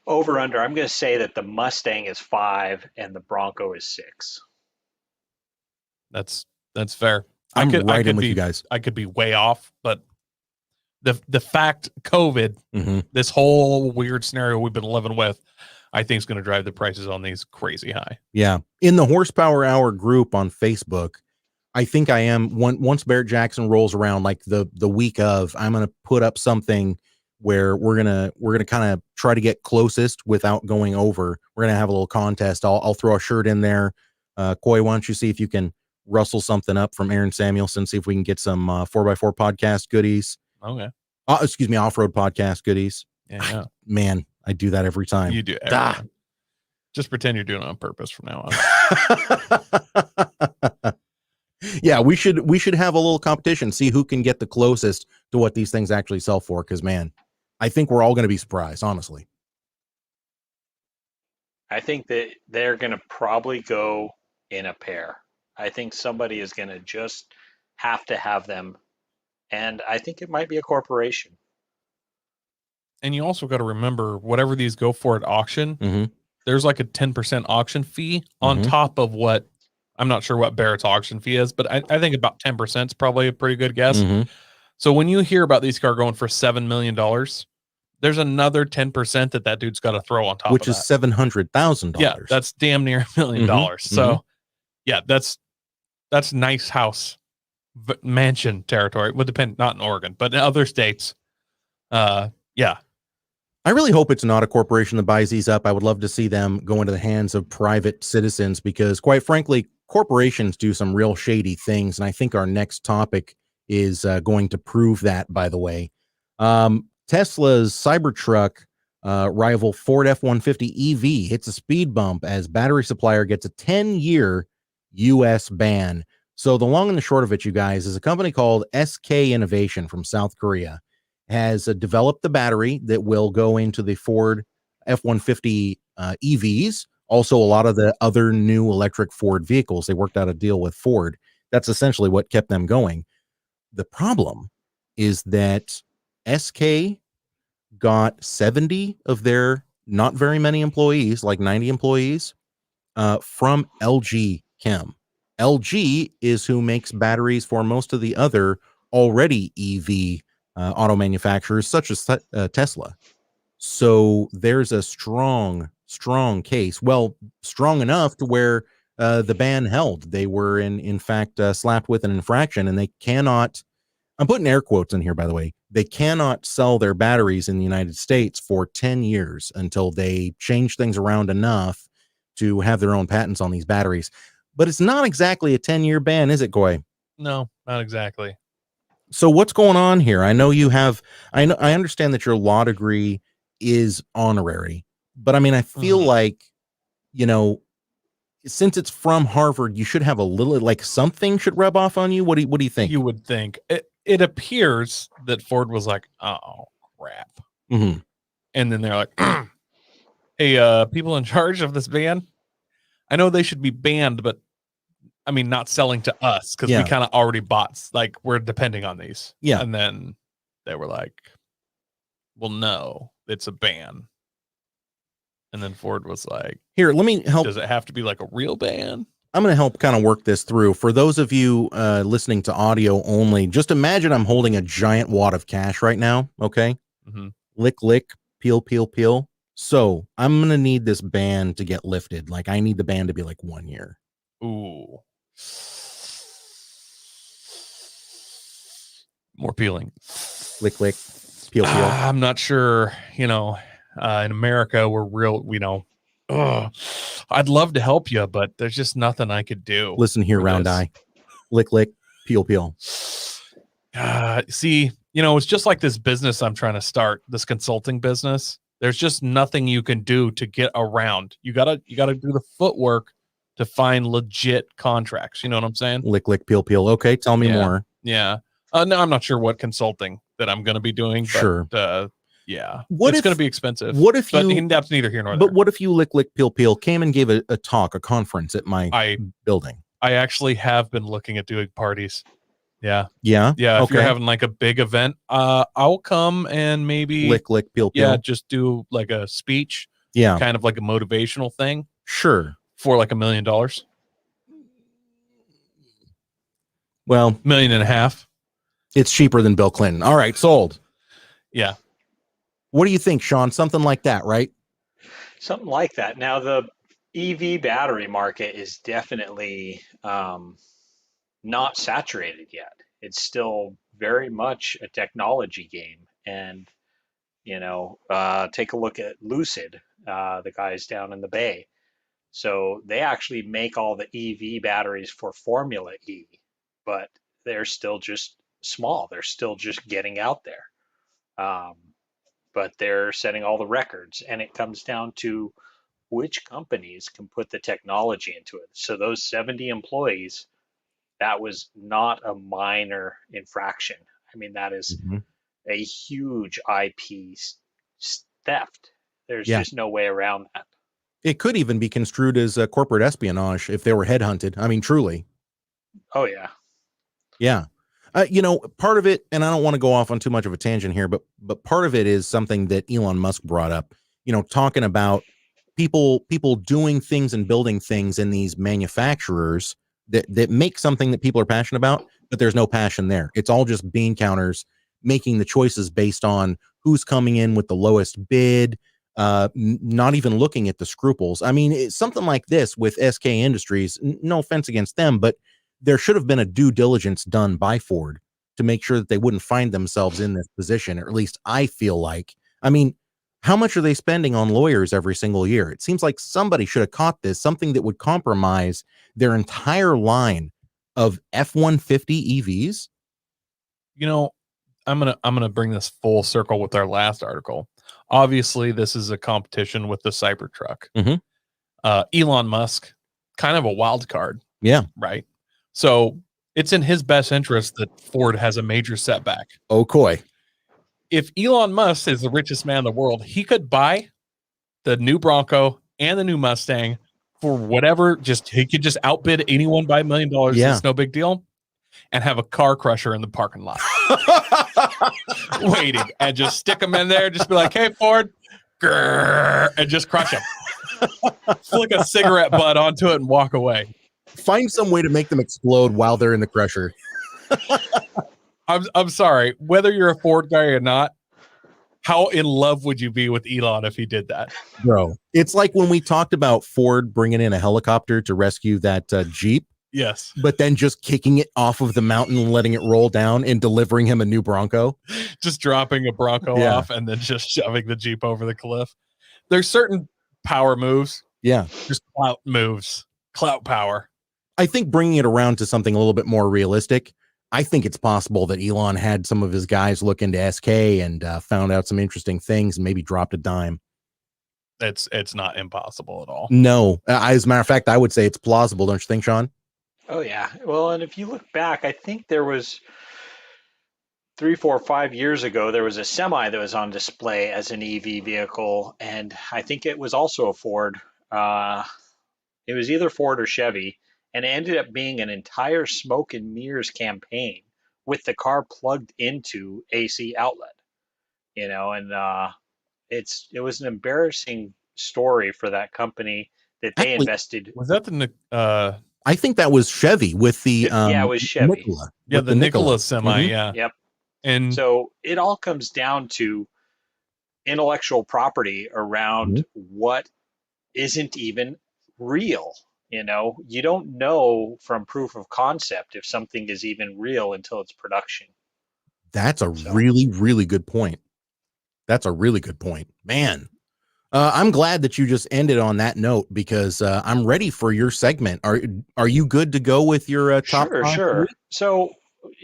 Over-under, I'm going to say that the Mustang is 5 and the Bronco is 6. That's fair. I'm right in with you guys. I could be way off, but the fact COVID, this whole weird scenario we've been living with, I think is going to drive the prices on these crazy high. Yeah. In the Horsepower Hour group on Facebook, I think I am, once Barret Jackson rolls around, like the week of, I'm going to put up something where we're gonna kind of try to get closest without going over. We're gonna have a little contest. I'll throw a shirt in there. Coy, why don't you see if you can rustle something up from Aaron Samuelson, see if we can get some 4x4 podcast goodies. Okay. Excuse me, off-road podcast goodies. Yeah. Man, I do that every time. You do. Just pretend you're doing it on purpose from now on. Yeah, we should have a little competition, see who can get the closest to what these things actually sell for, because, man, I think we're all going to be surprised, honestly. I think that they're going to probably go in a pair. I think somebody is going to just have to have them, and I think it might be a corporation. And you also got to remember, whatever these go for at auction, Mm-hmm. there's like a 10% auction fee on top of what, I'm not sure what Barrett's auction fee is, but I think about 10% is probably a pretty good guess. Mm-hmm. So when you hear about these cars going for $7 million, there's another 10% that dude's got to throw on top Which of is that. $700,000. Yeah, that's damn near $1 million. So yeah, that's nice house mansion territory. Would depend, not in Oregon, but in other states. Yeah. I really hope it's not a corporation that buys these up. I would love to see them go into the hands of private citizens because, quite frankly, corporations do some real shady things. And I think our next topic is going to prove that, by the way. Tesla's Cybertruck rival Ford F-150 EV hits a speed bump as battery supplier gets a 10-year U.S. ban. So the long and the short of it, you guys, is a company called SK Innovation from South Korea has developed the battery that will go into the Ford F-150 EVs. Also, a lot of the other new electric Ford vehicles. They worked out a deal with Ford. That's essentially what kept them going. The problem is that SK got 70 of their not very many employees, like 90 employees, from LG Chem. LG is who makes batteries for most of the other already EV auto manufacturers, such as Tesla. So there's a strong case. Well, strong enough to where the ban held. They were in fact slapped with an infraction, and they cannot. I'm putting air quotes in here, by the way. They cannot sell their batteries in the United States for 10 years until they change things around enough to have their own patents on these batteries. But it's not exactly a 10-year ban, is it, Goy? No, not exactly. So what's going on here? I know you have, I understand that your law degree is honorary, but I mean, I feel like, you know, since it's from Harvard, you should have a little, like something should rub off on you. What do you think? You would think it appears that Ford was like, oh crap. Mm-hmm. And then they're like, hey, people in charge of this ban, I know they should be banned, but I mean, not selling to us because we kind of already bought, like, we're depending on these. Yeah. And then they were like, well, no, it's a ban. And then Ford was like, here, let me help. Does it have to be like a real ban? I'm going to help kind of work this through. For those of you listening to audio only, just imagine I'm holding a giant wad of cash right now. Okay. Mm-hmm. Lick, lick, peel, peel, peel. So I'm going to need this ban to get lifted. Like I need the ban to be like 1 year. Ooh. More peeling. Lick, lick, peel, peel. I'm not sure, you know, in America, we're real, you know, I'd love to help you, but there's just nothing I could do. Listen here, round eye. Lick, lick, peel, peel. See, you know, it's just like this business I'm trying to start, this consulting business. There's just nothing you can do to get around. You gotta do the footwork to find legit contracts. You know what I'm saying? Lick, lick, peel, peel. Okay, tell me more. Yeah. No, I'm not sure what consulting that I'm going to be doing. Sure. But, yeah. It's going to be expensive. What if that's neither here nor there. But what if you lick, lick, peel, peel came and gave a talk, a conference at my building? I actually have been looking at doing parties. Yeah. Yeah. Yeah. If you're having like a big event, I'll come and maybe lick, lick, peel, peel. Yeah. Just do like a speech. Yeah. Kind of like a motivational thing. Sure. For like $1 million. Well, $1.5 million. It's cheaper than Bill Clinton. All right, sold. Yeah. What do you think, Sean? Something like that, right? Something like that. Now, the EV battery market is definitely not saturated yet. It's still very much a technology game. And, you know, take a look at Lucid, the guys down in the Bay. So they actually make all the EV batteries for Formula E, but they're still just small. They're still just getting out there. But they're setting all the records, and it comes down to which companies can put the technology into it. So those 70 employees, that was not a minor infraction. I mean, that is a huge IP theft. There's just no way around that. It could even be construed as a corporate espionage if they were headhunted. I mean, truly. Oh, yeah. Yeah. Part of it, and I don't want to go off on too much of a tangent here, but part of it is something that Elon Musk brought up, talking about people doing things and building things in these manufacturers that make something that people are passionate about, but there's no passion there. It's all just bean counters making the choices based on who's coming in with the lowest bid, not even looking at the scruples. I mean, it's something like this with SK Industries, no offense against them, but there should have been a due diligence done by Ford to make sure that they wouldn't find themselves in this position, or at least I feel like. I mean, how much are they spending on lawyers every single year? It seems like somebody should have caught this, something that would compromise their entire line of F-150 EVs. I'm gonna bring this full circle with our last article. Obviously, this is a competition with the Cybertruck. Elon Musk, kind of a wild card. Yeah. Right. So it's in his best interest that Ford has a major setback. Oh, coy. If Elon Musk is the richest man in the world, he could buy the new Bronco and the new Mustang for whatever. He could just outbid anyone by $1 million. Yeah. It's no big deal. And have a car crusher in the parking lot waiting, and just stick them in there. Just be like, hey, Ford, grrr, and just crush them. Flick a cigarette butt onto it and walk away. Find some way to make them explode while they're in the crusher. I'm sorry, whether you're a Ford guy or not, how in love would you be with Elon if he did that? Bro, it's like when we talked about Ford bringing in a helicopter to rescue that Jeep. Yes. But then just kicking it off of the mountain and letting it roll down and delivering him a new Bronco. Just dropping a Bronco off and then just shoving the Jeep over the cliff. There's certain power moves. Yeah. Just clout moves. Clout power. I think bringing it around to something a little bit more realistic, I think it's possible that Elon had some of his guys look into SK and found out some interesting things and maybe dropped a dime. It's not impossible at all. No. As a matter of fact, I would say it's plausible, don't you think, Sean? Oh, yeah. Well, and if you look back, I think there was 3, 4, 5 years ago, there was a semi that was on display as an EV vehicle, and I think it was also a Ford. It was either Ford or Chevy, and it ended up being an entire smoke and mirrors campaign with the car plugged into AC outlet. And it was an embarrassing story for that company that they invested. Was that the I think that was Chevy with the it was Chevy. Nikola. Yeah, the Nikola semi, Mm-hmm. yeah. Yep. And so it all comes down to intellectual property around what isn't even real. You don't know from proof of concept if something is even real until it's production. That's a really, really good point. That's a really good point, man. I'm glad that you just ended on that note because I'm ready for your segment. Are you good to go with your top? Sure. So,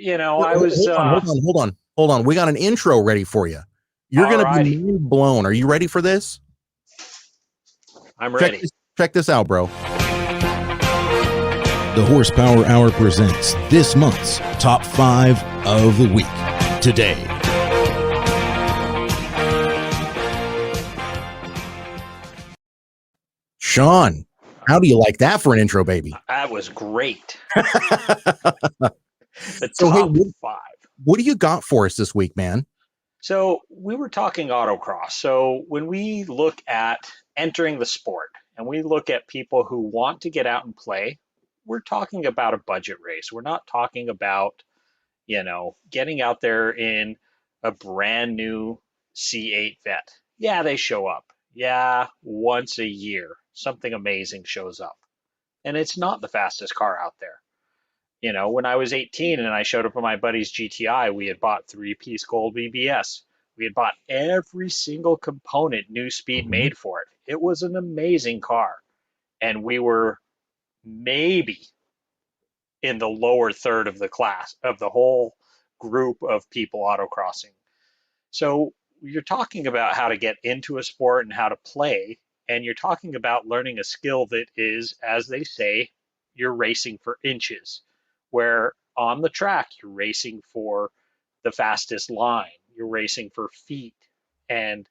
I was. Hold on. We got an intro ready for you. You're going to be mind blown. Are you ready for this? I'm ready. Check this out, bro. The Horsepower Hour presents this month's Top 5 of the Week. Today. Sean, how do you like that for an intro, baby? That was great. The So, top hey, 5. What do you got for us this week, man? So we were talking autocross. So when we look at entering the sport and we look at people who want to get out and play, we're talking about a budget race. We're not talking about, getting out there in a brand new C8 Vet. Yeah, they show up. Yeah, once a year, something amazing shows up. And it's not the fastest car out there. When I was 18 and I showed up on my buddy's GTI, we had bought 3-piece gold BBS. We had bought every single component New Speed made for it. It was an amazing car. And we were maybe in the lower third of the class of the whole group of people autocrossing. So you're talking about how to get into a sport and how to play. And you're talking about learning a skill that is, as they say, you're racing for inches. Where on the track, you're racing for the fastest line, you're racing for feet, and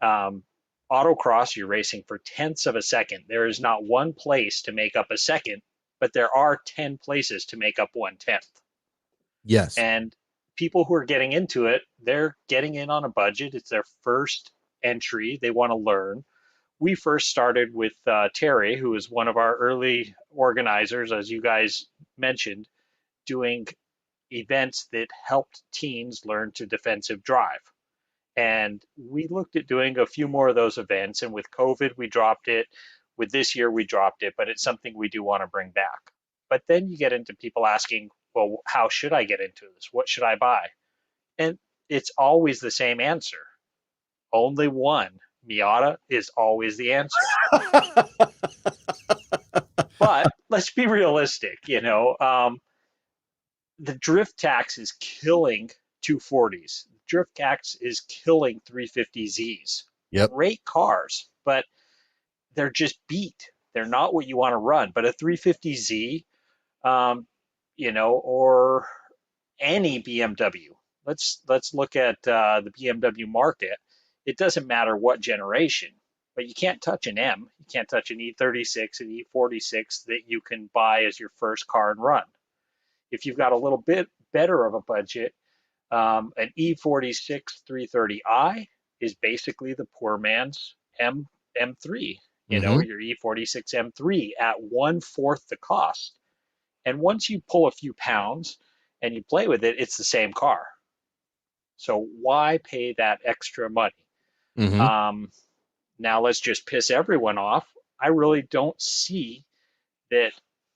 autocross, you're racing for tenths of a second. There is not one place to make up a second, but there are 10 places to make up 1/10. Yes. And people who are getting into it, they're getting in on a budget. It's their first entry. They want to learn. We first started with Terry, who is one of our early organizers, as you guys mentioned, doing events that helped teens learn to defensive drive. And we looked at doing a few more of those events. And with COVID, we dropped it. With this year, we dropped it, but it's something we do want to bring back. But then you get into people asking, well, how should I get into this? What should I buy? And it's always the same answer. Only one. Miata is always the answer. But let's be realistic. The drift tax is killing 240s. Drift tax is killing 350Zs. Yep. Great cars, but they're just beat. They're not what you want to run. But a 350Z, or any BMW. Let's look at the BMW market. It doesn't matter what generation, but you can't touch an M. You can't touch an E36, an E46 that you can buy as your first car and run. If you've got a little bit better of a budget, an E46 330i is basically the poor man's M3. Your E46 M3 at 1/4 the cost. And once you pull a few pounds and you play with it, it's the same car. So why pay that extra money? Now let's just piss everyone off. I really don't see that,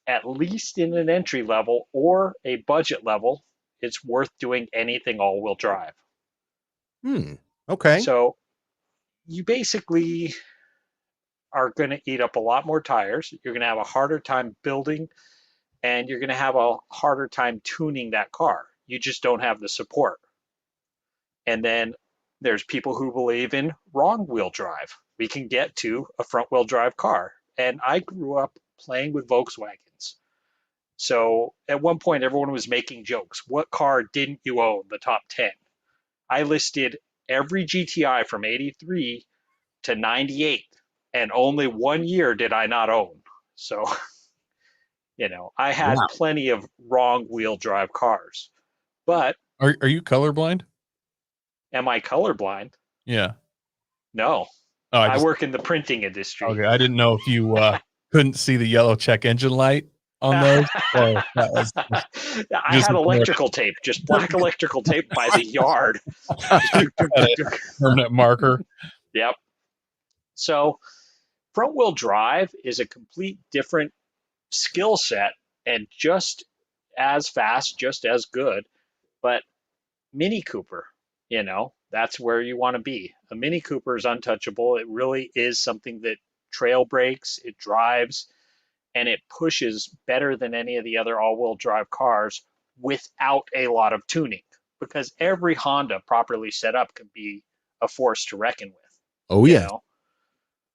at least in an entry level or a budget level, it's worth doing anything all-wheel drive. Okay. So you basically are going to eat up a lot more tires. You're going to have a harder time building, and you're going to have a harder time tuning that car. You just don't have the support. And then there's people who believe in wrong-wheel drive. We can get to a front-wheel drive car. And I grew up playing with Volkswagens. So at one point, everyone was making jokes. What car didn't you own? The top 10. I listed every GTI from 83 to 98, and only 1 year did I not own. So, I had plenty of wrong wheel drive cars. But are you colorblind? Am I colorblind? Yeah. No. Oh, I work in the printing industry. Okay, I didn't know if you couldn't see the yellow check engine light on those. So I had electrical tape, just black electrical tape by the yard. Permanent marker. Yep. So front wheel drive is a complete different skill set and just as fast, just as good. But Mini Cooper, that's where you want to be. A Mini Cooper is untouchable. It really is something that trail brakes, it drives, and it pushes better than any of the other all-wheel drive cars without a lot of tuning, because every Honda properly set up can be a force to reckon with. Oh, yeah.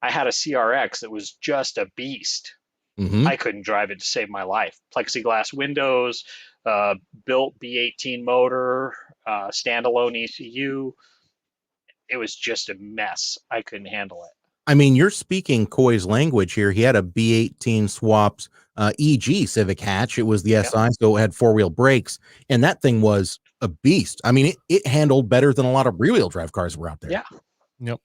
I had a CRX that was just a beast. I couldn't drive it to save my life. Plexiglass windows, built B18 motor, standalone ECU. It was just a mess. I couldn't handle it. I mean, you're speaking Coy's language here. He had a B18 swaps EG Civic hatch. It was the SI, so it had four-wheel brakes, and that thing was a beast. I mean, it handled better than a lot of rear-wheel drive cars were out there. Yeah. Yep.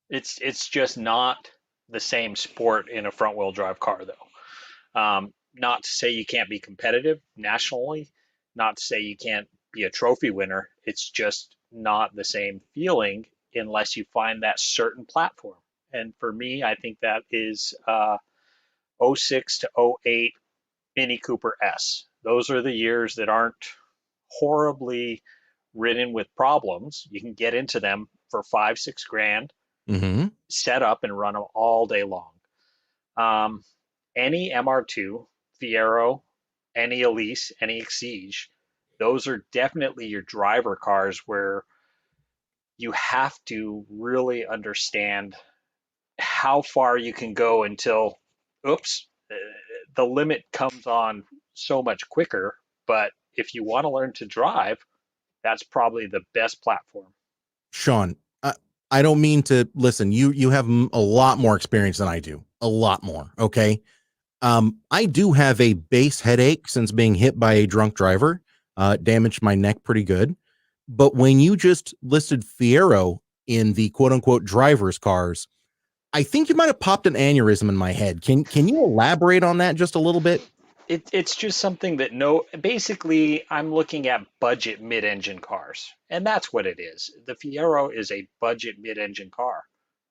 It's just not the same sport in a front-wheel drive car, though. Not to say you can't be competitive nationally, not to say you can't be a trophy winner. It's just not the same feeling unless you find that certain platform. And for me, I think that is 06 to 08 Mini Cooper S. Those are the years that aren't horribly ridden with problems. You can get into them for $5-6 grand, set up and run them all day long. Any MR2, Fiero, any Elise, any Exige, those are definitely your driver cars where you have to really understand how far you can go until, the limit comes on so much quicker. But if you want to learn to drive, that's probably the best platform. Sean, I don't mean to listen. You have a lot more experience than I do. A lot more. Okay. I do have a base headache since being hit by a drunk driver. damaged my neck pretty good. But when you just listed Fiero in the quote unquote driver's cars, I think you might have popped an aneurysm in my head. Can you elaborate on that just a little bit? It's just something that basically I'm looking at budget mid-engine cars, and that's what it is. The Fiero is a budget mid-engine car,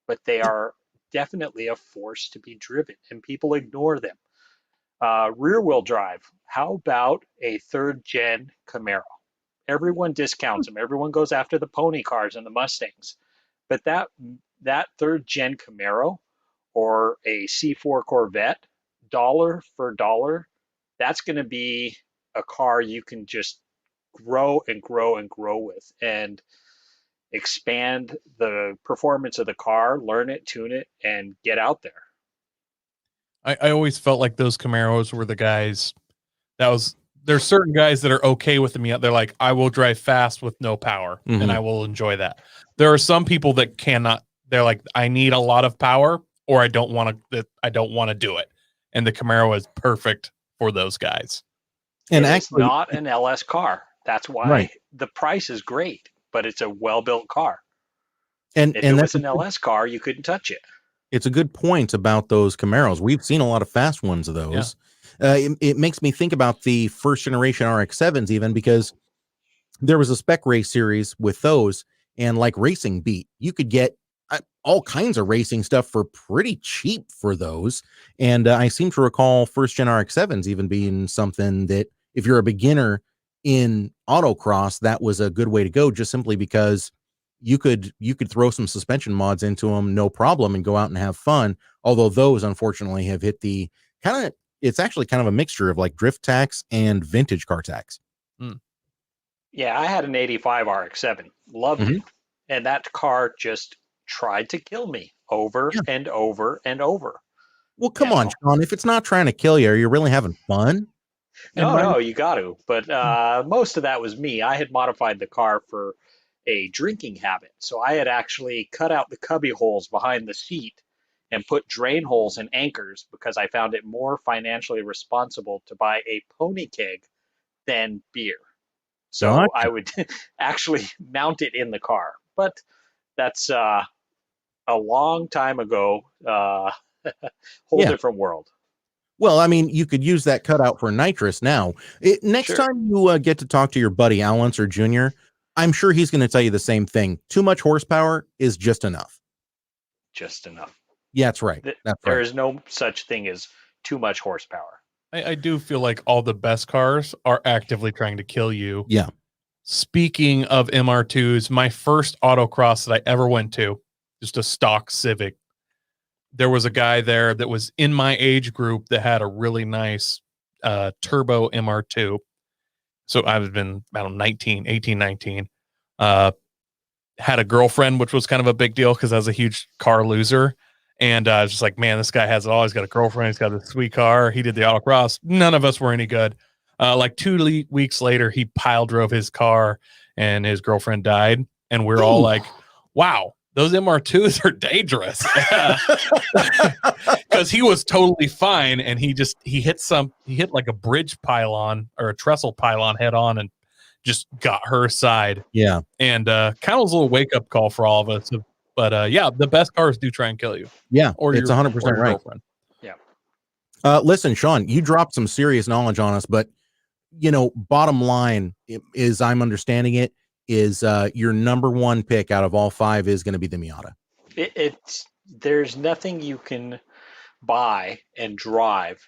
but they are definitely a force to be driven, and people ignore them. Rear-wheel drive. How about a third-gen Camaro? Everyone discounts them. Everyone goes after the pony cars and the Mustangs, but that third-gen Camaro or a C4 Corvette, dollar for dollar, that's going to be a car you can just grow and grow and grow with and expand the performance of the car, learn it, tune it, and get out there. I always felt like those Camaros were the guys there's certain guys that are okay with them. They're like, I will drive fast with no power and I will enjoy that. There are some people that cannot, they're like, I need a lot of power or I don't want to do it. And the Camaro is perfect for those guys. And it's not an LS car. That's why the price is great, but it's a well-built car. And if it was an LS car, you couldn't touch it. It's a good point about those Camaros. We've seen a lot of fast ones of those. Yeah. It makes me think about the first generation RX-7s even, because there was a spec race series with those, and like Racing Beat, you could get all kinds of racing stuff for pretty cheap for those. And I seem to recall first gen RX-7s even being something that if you're a beginner in autocross, that was a good way to go, just simply because you could throw some suspension mods into them, no problem, and go out and have fun. Although those unfortunately have hit the it's actually kind of a mixture of like drift tax and vintage car tax. Yeah, I had an 85 RX-7, loved it. And that car just tried to kill me over and over and over. Well, come on, Sean, if it's not trying to kill you, are you really having fun? No, you got to. But most of that was me. I had modified the car for a drinking habit. So I had actually cut out the cubby holes behind the seat and put drain holes and anchors because I found it more financially responsible to buy a pony keg than beer. So I would actually mount it in the car. But that's a long time ago, whole different world. Well, I mean, you could use that cutout for nitrous now. Next time you get to talk to your buddy Al Unser Jr., I'm sure he's going to tell you the same thing. Too much horsepower is just enough. Just enough. Yeah, that's right. There is no such thing as too much horsepower. I do feel like all the best cars are actively trying to kill you. Yeah. Speaking of MR2s, my first autocross that I ever went to, just a stock Civic, there was a guy there that was in my age group that had a really nice turbo MR2. So I've been about 19. Had a girlfriend, which was kind of a big deal because I was a huge car loser. And I was just like, man, this guy has it all. He's got a girlfriend. He's got a sweet car. He did the autocross. None of us were any good. Like 2 weeks later, he pile drove his car and his girlfriend died. And we're all like, wow, those MR2s are dangerous. Because he was totally fine. And he hit like a bridge pylon or a trestle pylon head on and just got her side. Yeah. And kind of was a little wake up call for all of us. But yeah, the best cars do try and kill you. Yeah. Or it's 100% right. Girlfriend. Yeah. Listen, Sean, you dropped some serious knowledge on us, but bottom line is, I'm understanding it, is your number one pick out of all five is going to be the Miata. There's nothing you can buy and drive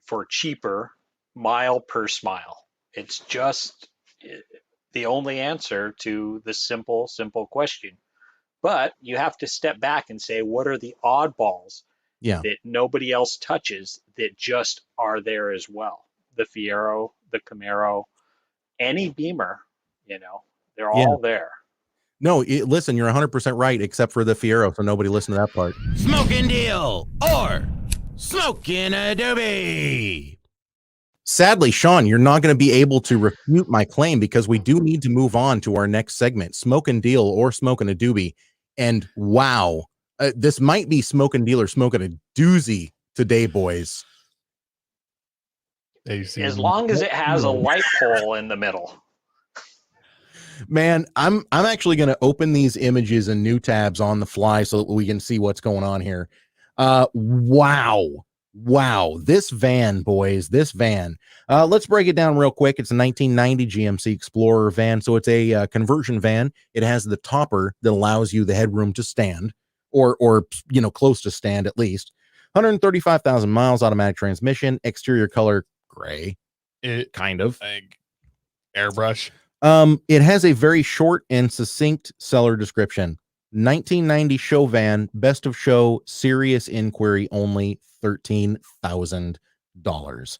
for cheaper mile per smile. It's just the only answer to the simple question. But you have to step back and say, what are the oddballs that nobody else touches that just are there as well? The Fiero, the Camaro, any Beamer, they're all there. No, listen, you're 100% right, except for the Fiero, so nobody listened to that part. Smokin Deal or Smokin A Doob. Sadly, Sean, you're not going to be able to refute my claim because we do need to move on to our next segment, Smokin Deal or Smokin A Doob. And wow, this might be Smokin Deal or Smokin A Doozy today, boys. as long as it has a light pole in the middle. Man, I'm actually going to open these images in new tabs on the fly so that we can see what's going on here. Wow. This van, boys, this van. Let's break it down real quick. It's a 1990 GMC Explorer van. So it's a conversion van. It has the topper that allows you the headroom to stand or, close to stand at least. 135,000 miles, automatic transmission, exterior color gray. Kind of. Like airbrush. It has a very short and succinct seller description. 1990 show van, best of show, serious inquiry only, $13,000.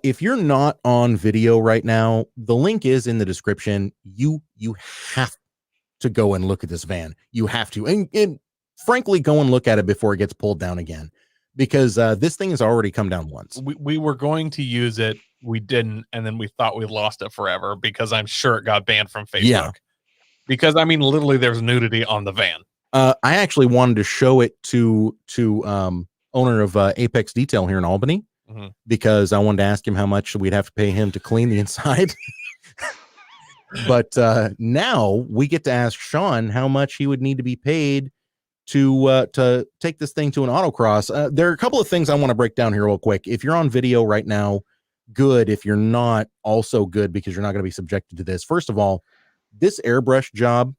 If you're not on video right now, the link is in the description. You have to go and look at this van. You have to, and frankly, go and look at it before it gets pulled down again, because this thing has already come down once. We were going to use it. We didn't, and then we thought we lost it forever because I'm sure it got banned from Facebook. Yeah. Because I mean, literally, there's nudity on the van. I actually wanted to show it to owner of Apex Detail here in Albany, because I wanted to ask him how much we'd have to pay him to clean the inside. But now we get to ask Sean how much he would need to be paid to take this thing to an autocross. There are a couple of things I want to break down here real quick. If you're on video right now, good. If you're not, also good, because you're not going to be subjected to this. First of all, this airbrush job,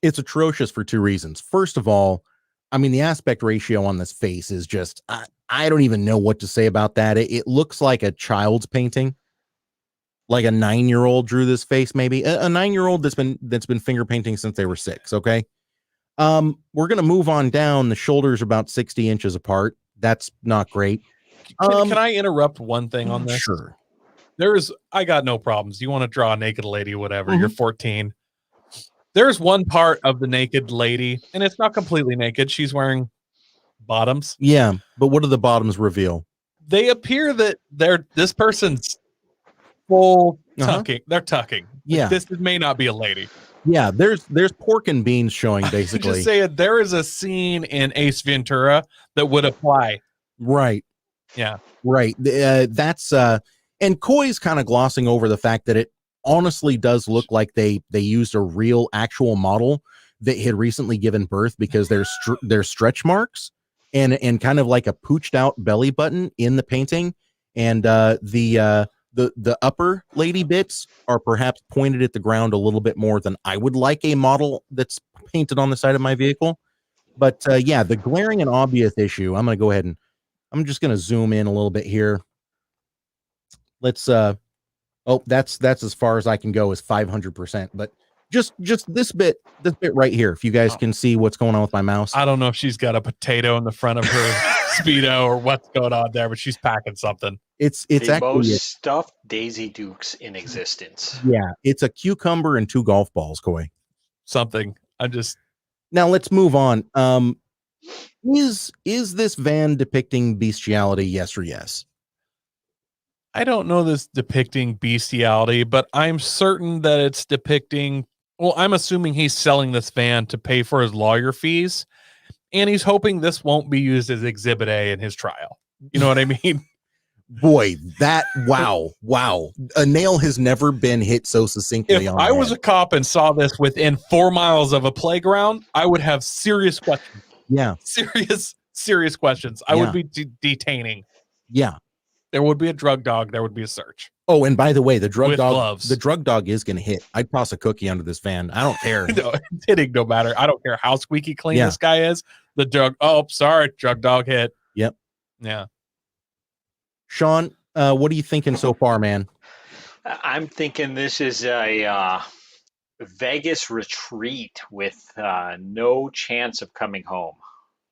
it's atrocious for two reasons. First of all, I mean, the aspect ratio on this face is just, I don't even know what to say about that. It looks like a child's painting, like a 9-year-old drew this face, maybe a 9-year-old that's been finger painting since they were 6. Okay. We're going to move on down. The shoulders are about 60 inches apart. That's not great. Can I interrupt one thing on this? Sure. I got no problems. You want to draw a naked lady, whatever. You're 14. There's one part of the naked lady, and it's not completely naked. She's wearing bottoms. Yeah, but what do the bottoms reveal? They appear that this person's full tucking. They're tucking. Yeah. This may not be a lady. Yeah, there's pork and beans showing, basically. I'm just saying, there is a scene in Ace Ventura that would apply. Right. Yeah. Right. That's and Coy's kind of glossing over the fact that it honestly does look like they used a real actual model that had recently given birth, because there's stretch marks and kind of like a pooched out belly button in the painting, and the upper lady bits are perhaps pointed at the ground a little bit more than I would like a model that's painted on the side of my vehicle. But yeah, the glaring and obvious issue, I'm going to go ahead and I'm just going to zoom in a little bit here. Let's that's as far as I can go, is 500%, but just this bit right here, if you guys can see what's going on with my mouse. I don't know if she's got a potato in the front of her Speedo or what's going on there, but she's packing something. It's the actually most stuffed Daisy Dukes in existence. Yeah, it's a cucumber and 2 golf balls, Coy. Something. Now let's move on. Is this van depicting bestiality? Yes or yes? I don't know this depicting bestiality, but I'm certain that it's depicting. Well, I'm assuming he's selling this van to pay for his lawyer fees, and he's hoping this won't be used as Exhibit A in his trial. You know what I mean? Boy, wow. A nail has never been hit so succinctly. If I was a cop and saw this within 4 miles of a playground, I would have serious questions. Yeah. Serious questions. I would be detaining. Yeah. There would be a drug dog. There would be a search. Oh, and by the way, the drug With dog, gloves. the drug dog is going to hit. I'd toss a cookie under this van. I don't care. No, it's hitting no matter. I don't care how squeaky clean this guy is. The drug. Oh, sorry. Drug dog hit. Yep. Yeah. Sean, what are you thinking so far, man? I'm thinking this is a Vegas retreat with no chance of coming home.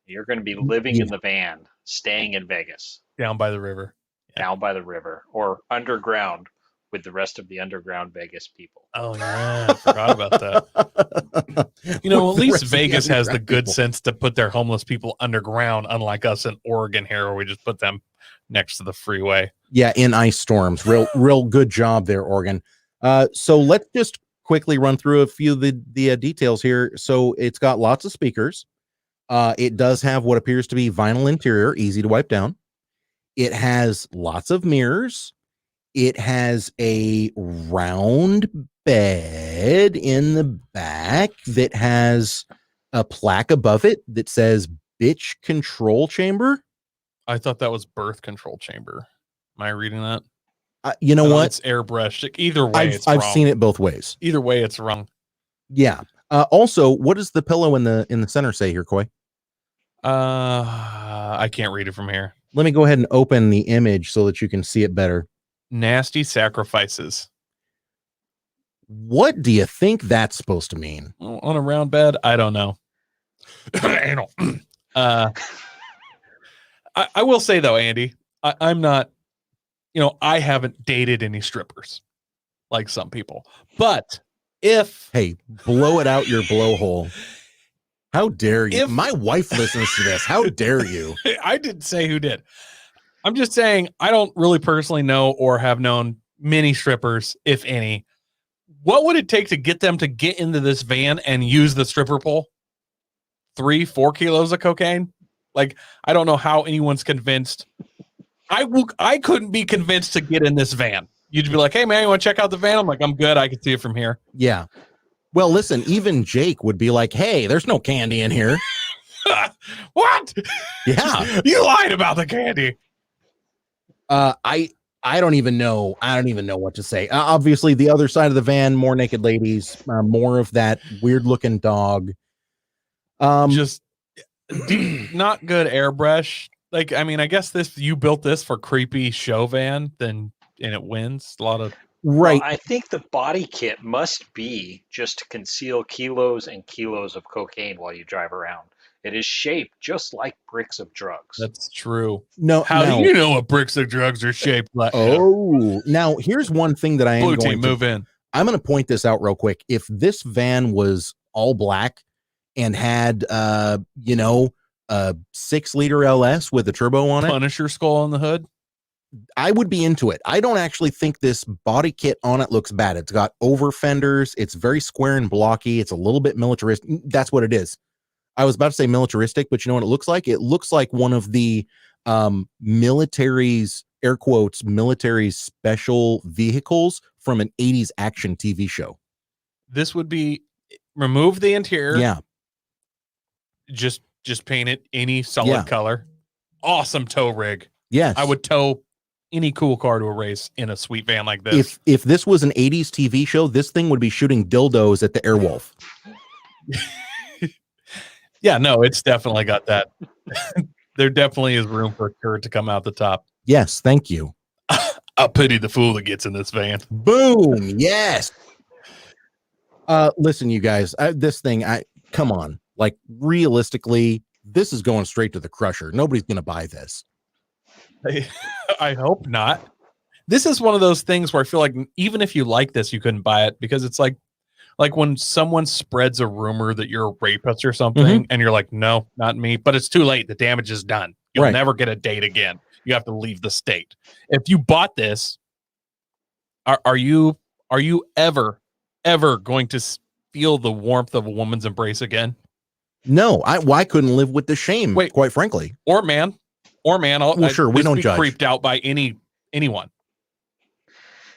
You're going to be living in the van, staying in Vegas. Down by the river. Down by the river, or underground with the rest of the underground Vegas people. Oh, yeah. I forgot about that. You know, at least Vegas has the good sense to put their homeless people underground, unlike us in Oregon here, where we just put them next to the freeway. Yeah, in ice storms. Real good job there, Oregon. So let's just quickly run through a few of the details here. So it's got lots of speakers. It does have what appears to be vinyl interior, easy to wipe down. It has lots of mirrors. It has a round bed in the back that has a plaque above it that says bitch control chamber. I thought that was birth control chamber. Am I reading that? You know what? It's airbrushed. Either way, I've seen it both ways. Either way, it's wrong. Yeah. Also, what does the pillow in the center say here, Coy? I can't read it from here. Let me go ahead and open the image so that you can see it better. Nasty sacrifices. What do you think that's supposed to mean? On a round bed? I don't know. Anal. I will say though, Andy, I'm not, I haven't dated any strippers like some people, but hey, blow it out your blowhole. How dare you? My wife listens to this. How dare you? I didn't say who did. I'm just saying I don't really personally know or have known many strippers, if any. What would it take to get them to get into this van and use the stripper pole? 3-4 kilos of cocaine? Like, I don't know how anyone's convinced. I couldn't be convinced to get in this van. You'd be like, hey man, you want to check out the van? I'm like, I'm good. I can see it from here. Yeah. Well, listen, even Jake would be like, hey, there's no candy in here. What? Yeah. You lied about the candy. I don't even know. I don't even know what to say. Obviously, the other side of the van, more naked ladies, more of that weird looking dog. Just not good airbrush. Like, I mean, I guess you built this for creepy show van, and it wins a lot of. Right. Well, I think the body kit must be just to conceal kilos and kilos of cocaine while you drive around. It is shaped just like bricks of drugs. That's true. No. How do you know what bricks of drugs are shaped like? Oh, now here's one thing that I am Blue going team, to move in. I'm going to point this out real quick. If this van was all black and had, a 6-liter LS with a turbo on it, Punisher skull on the hood, I would be into it. I don't actually think this body kit on it looks bad. It's got over fenders. It's very square and blocky. It's a little bit militaristic. That's what it is. I was about to say militaristic, but you know what it looks like? It looks like one of the military's, air quotes, military's special vehicles from an 80s action TV show. This would be remove the interior. Yeah. Just paint it any solid color. Awesome tow rig. Yes. I would tow any cool car to a race in a sweet van like this. If this was an 80s TV show, this thing would be shooting dildos at the Airwolf. Yeah, no, it's definitely got that. There definitely is room for a turd to come out the top. Yes, thank you. I pity the fool that gets in this van. Boom. Yes. Listen, you guys, this thing, come on. Like, realistically, this is going straight to the crusher. Nobody's going to buy this. I hope not. This is one of those things where I feel like even if you like this, you couldn't buy it because it's like when someone spreads a rumor that you're a rapist or something and you're like, no, not me, but it's too late. The damage is done. You'll never get a date again. You have to leave the state. If you bought this, are you ever going to feel the warmth of a woman's embrace again? No, I couldn't live with the shame, quite frankly. Or man. Well, sure, we don't judge. Creeped out by anyone.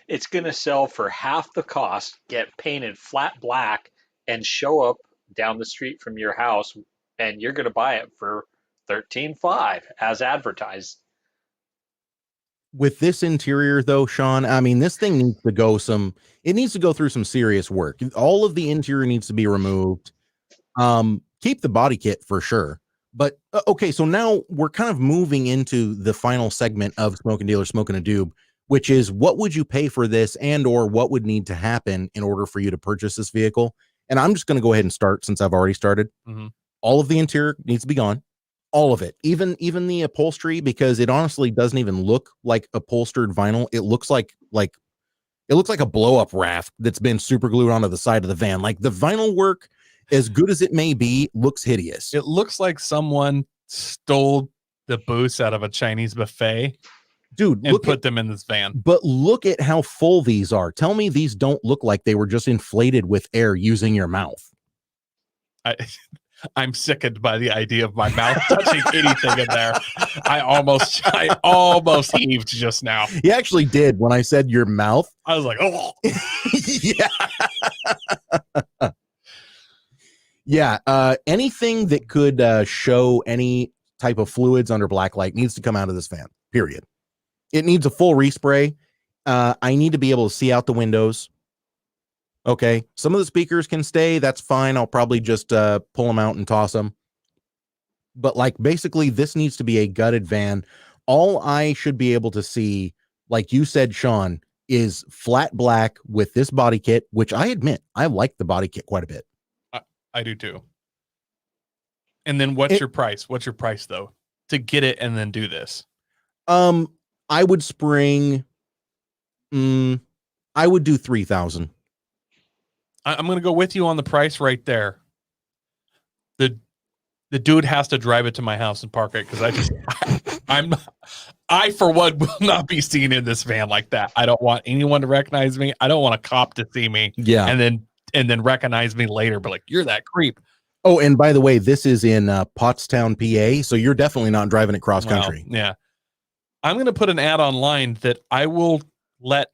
It's going to sell for half the cost, get painted flat black, and show up down the street from your house, and you're going to buy it for $13,500 as advertised. With this interior, though, Sean, I mean, this thing needs to go through some serious work. All of the interior needs to be removed. Keep the body kit for sure. But okay, so now we're kind of moving into the final segment of Smokin Deal or Smokin A Doob, which is what would you pay for this and or what would need to happen in order for you to purchase this vehicle? And I'm just going to go ahead and start since I've already started. All of the interior needs to be gone. All of it, even the upholstery, because it honestly doesn't even look like upholstered vinyl. It looks like a blow up raft that's been super glued onto the side of the van. Like the vinyl work, as good as it may be, looks hideous. It looks like someone stole the booths out of a Chinese buffet, dude, and put them in this van. But look at how full these are. Tell me these don't look like they were just inflated with air using your mouth. I'm sickened by the idea of my mouth touching anything in there. I almost heaved just now. You actually did when I said your mouth. I was like, oh. Yeah. Yeah. Anything that could show any type of fluids under black light needs to come out of this van, period. It needs a full respray. I need to be able to see out the windows. Okay. Some of the speakers can stay. That's fine. I'll probably just pull them out and toss them. But like basically this needs to be a gutted van. All I should be able to see, like you said, Sean, is flat black with this body kit, which I admit I like the body kit quite a bit. I do too. And then what's your price? What's your price though to get it and then do this? I would spring. I would do 3,000. I'm going to go with you on the price right there. The dude has to drive it to my house and park it because I for one will not be seen in this van like that. I don't want anyone to recognize me. I don't want a cop to see me. Yeah, and then recognize me later, but like, you're that creep. Oh, and by the way, this is in Pottstown, PA, so you're definitely not driving it cross country. Well, yeah. I'm going to put an ad online that I will let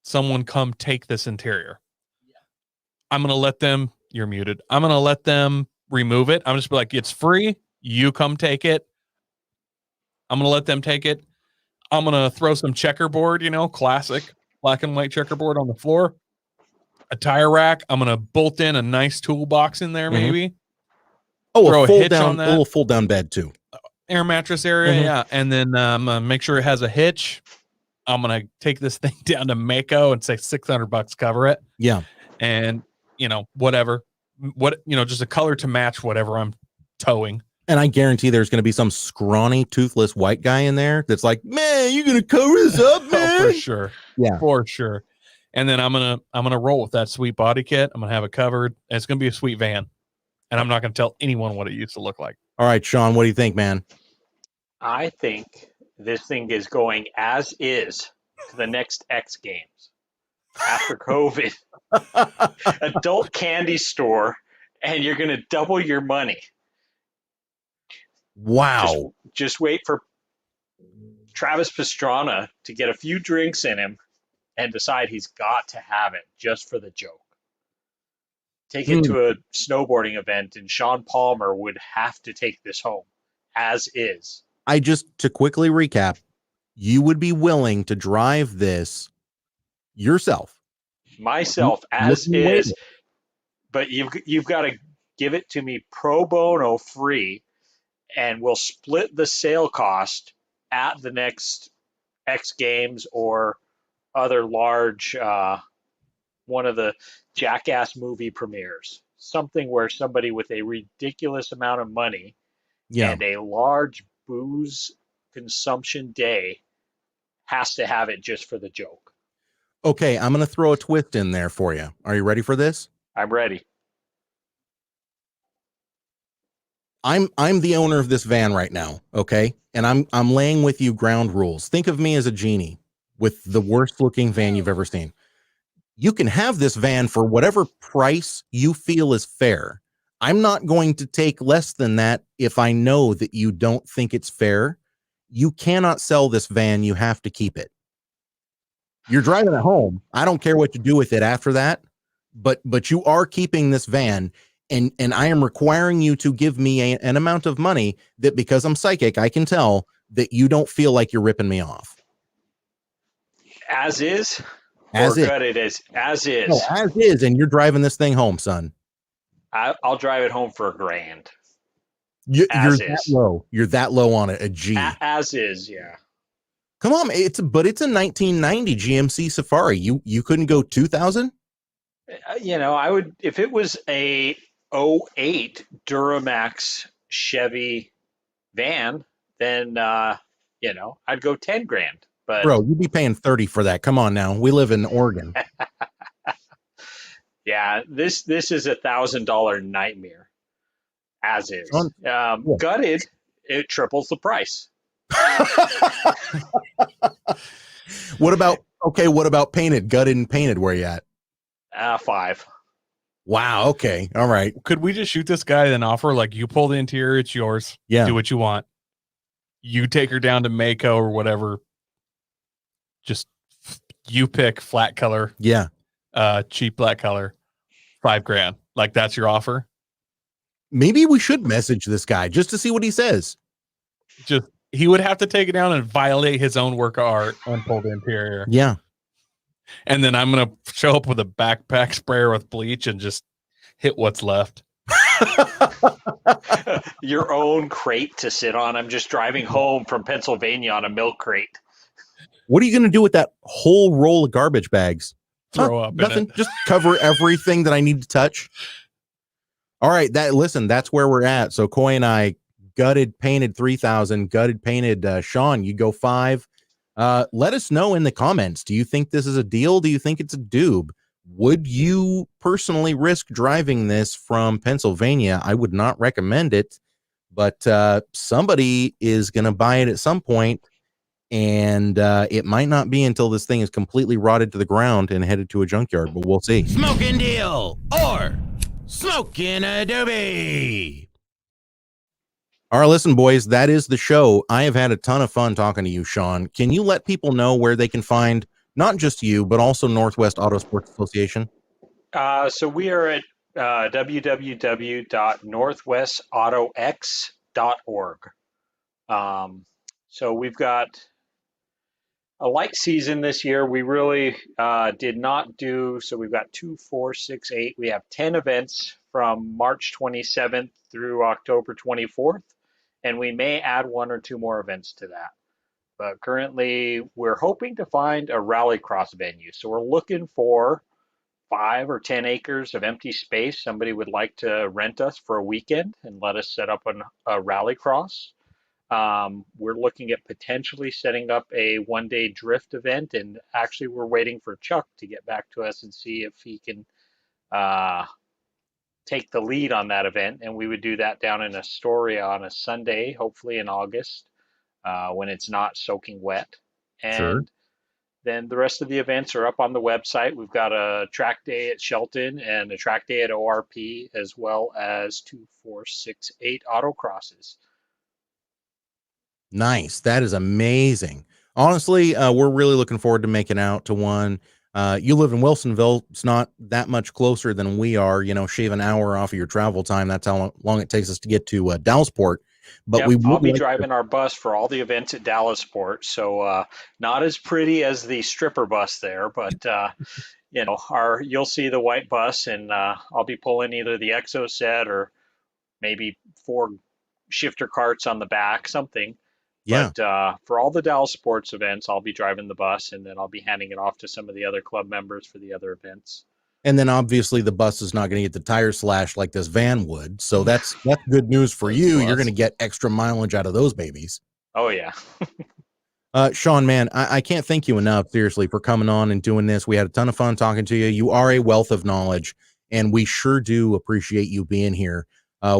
someone come take this interior. Yeah. I'm going to let them, you're muted. I'm going to let them remove it. I'm just be like, it's free. You come take it. I'm going to let them take it. I'm going to throw some checkerboard, classic black and white checkerboard on the floor. A tire rack. I'm going to bolt in a nice toolbox in there, maybe. Oh, throw a hitch on that. A little fold down bed too. Air mattress area, yeah. And then make sure it has a hitch. I'm going to take this thing down to Mako and say $600 cover it. Yeah. And, whatever. Just a color to match whatever I'm towing. And I guarantee there's going to be some scrawny, toothless white guy in there that's like, man, you going to cover this up, man? Oh, for sure. Yeah. For sure. And then I'm gonna roll with that sweet body kit. I'm gonna have it covered. And it's gonna be a sweet van. And I'm not gonna tell anyone what it used to look like. All right, Sean, what do you think, man? I think this thing is going as is to the next X Games after COVID. Adult candy store, and you're gonna double your money. Wow. Just wait for Travis Pastrana to get a few drinks in him and decide he's got to have it just for the joke. Take it to a snowboarding event, and Sean Palmer would have to take this home, as is. To quickly recap, you would be willing to drive this yourself? Myself, as is. But you've got to give it to me pro bono free, and we'll split the sale cost at the next X Games or other large one of the Jackass movie premieres, something where somebody with a ridiculous amount of money and a large booze consumption day has to have it just for the joke. Okay, I'm going to throw a twist in there for you. Are you ready for this? I'm ready. I'm the owner of this van right now, okay? And I'm laying with you ground rules. Think of me as a genie with the worst looking van you've ever seen. You can have this van for whatever price you feel is fair. I'm not going to take less than that if I know that you don't think it's fair. You cannot sell this van. You have to keep it. You're driving it home. I don't care what you do with it after that, but you are keeping this van, and I am requiring you to give me an amount of money that, because I'm psychic, I can tell that you don't feel like you're ripping me off. As is? As is. It is. As is. No, as is, and you're driving this thing home, son. I'll drive it home for $1,000. You're that low. You're that low on it. A G. As is, yeah. Come on, it's a 1990 GMC Safari. You couldn't go 2,000? I would, if it was a 08 Duramax Chevy van, then I'd go 10 grand. But bro, you'd be paying 30 for that. Come on now. We live in Oregon. Yeah, this is $1,000 nightmare. As is. Gutted, it triples the price. What about painted, gutted and painted? Where you at? 5. Wow. Okay. All right. Could we just shoot this guy and offer, like, you pull the interior, it's yours. Yeah. Do what you want. You take her down to Mako or whatever. Just you pick flat color. Yeah. Cheap black color. $5,000. Like, that's your offer. Maybe we should message this guy just to see what he says. Just, he would have to take it down and violate his own work of art and pull the interior. Yeah. And then I'm going to show up with a backpack sprayer with bleach and just hit what's left. Your own crate to sit on. I'm just driving home from Pennsylvania on a milk crate. What are you going to do with that whole roll of garbage bags? Throw up Nothing. in it. Just cover everything that I need to touch. All right. That's where we're at. So Coy and I gutted, painted 3,000, gutted, painted. Sean, you go 5. Let us know in the comments. Do you think this is a deal? Do you think it's a doob? Would you personally risk driving this from Pennsylvania? I would not recommend it, but somebody is going to buy it at some point, and it might not be until this thing is completely rotted to the ground and headed to a junkyard, but we'll see. Smokin Deal or Smokin A Doob. All right, listen, boys, that is the show. I have had a ton of fun talking to you, Sean. Can you let people know where they can find not just you, but also Northwest Autosports Association? So we are at www.northwestautox.org. So we've got a light season this year. We really did not do, so we've got 2, 4, 6, 8. We have 10 events from March 27th through October 24th, and we may add 1 or 2 more events to that. But currently, we're hoping to find a rallycross venue. So we're looking for 5 or 10 acres of empty space. Somebody would like to rent us for a weekend and let us set up a rallycross. We're looking at potentially setting up a one-day drift event, and actually we're waiting for Chuck to get back to us and see if he can take the lead on that event. And we would do that down in Astoria on a Sunday, hopefully in August, when it's not soaking wet. And then the rest of the events are up on the website. We've got a track day at Shelton and a track day at ORP, as well as 2, 4, 6, 8 autocrosses. Nice. That is amazing. Honestly, we're really looking forward to making out to one. You live in Wilsonville. It's not that much closer than we are. Shave an hour off of your travel time. That's how long it takes us to get to Dallasport. But yep, I'll be driving our bus for all the events at Dallasport. So not as pretty as the stripper bus there, but you'll see the white bus, and I'll be pulling either the Exo set or maybe 4 shifter carts on the back, something. Yeah. But for all the Dallas sports events, I'll be driving the bus, and then I'll be handing it off to some of the other club members for the other events. And then obviously the bus is not going to get the tire slashed like this van would. So that's good news for you. You're going to get extra mileage out of those babies. Oh, yeah. Sean, man, I can't thank you enough, seriously, for coming on and doing this. We had a ton of fun talking to you. You are a wealth of knowledge, and we sure do appreciate you being here.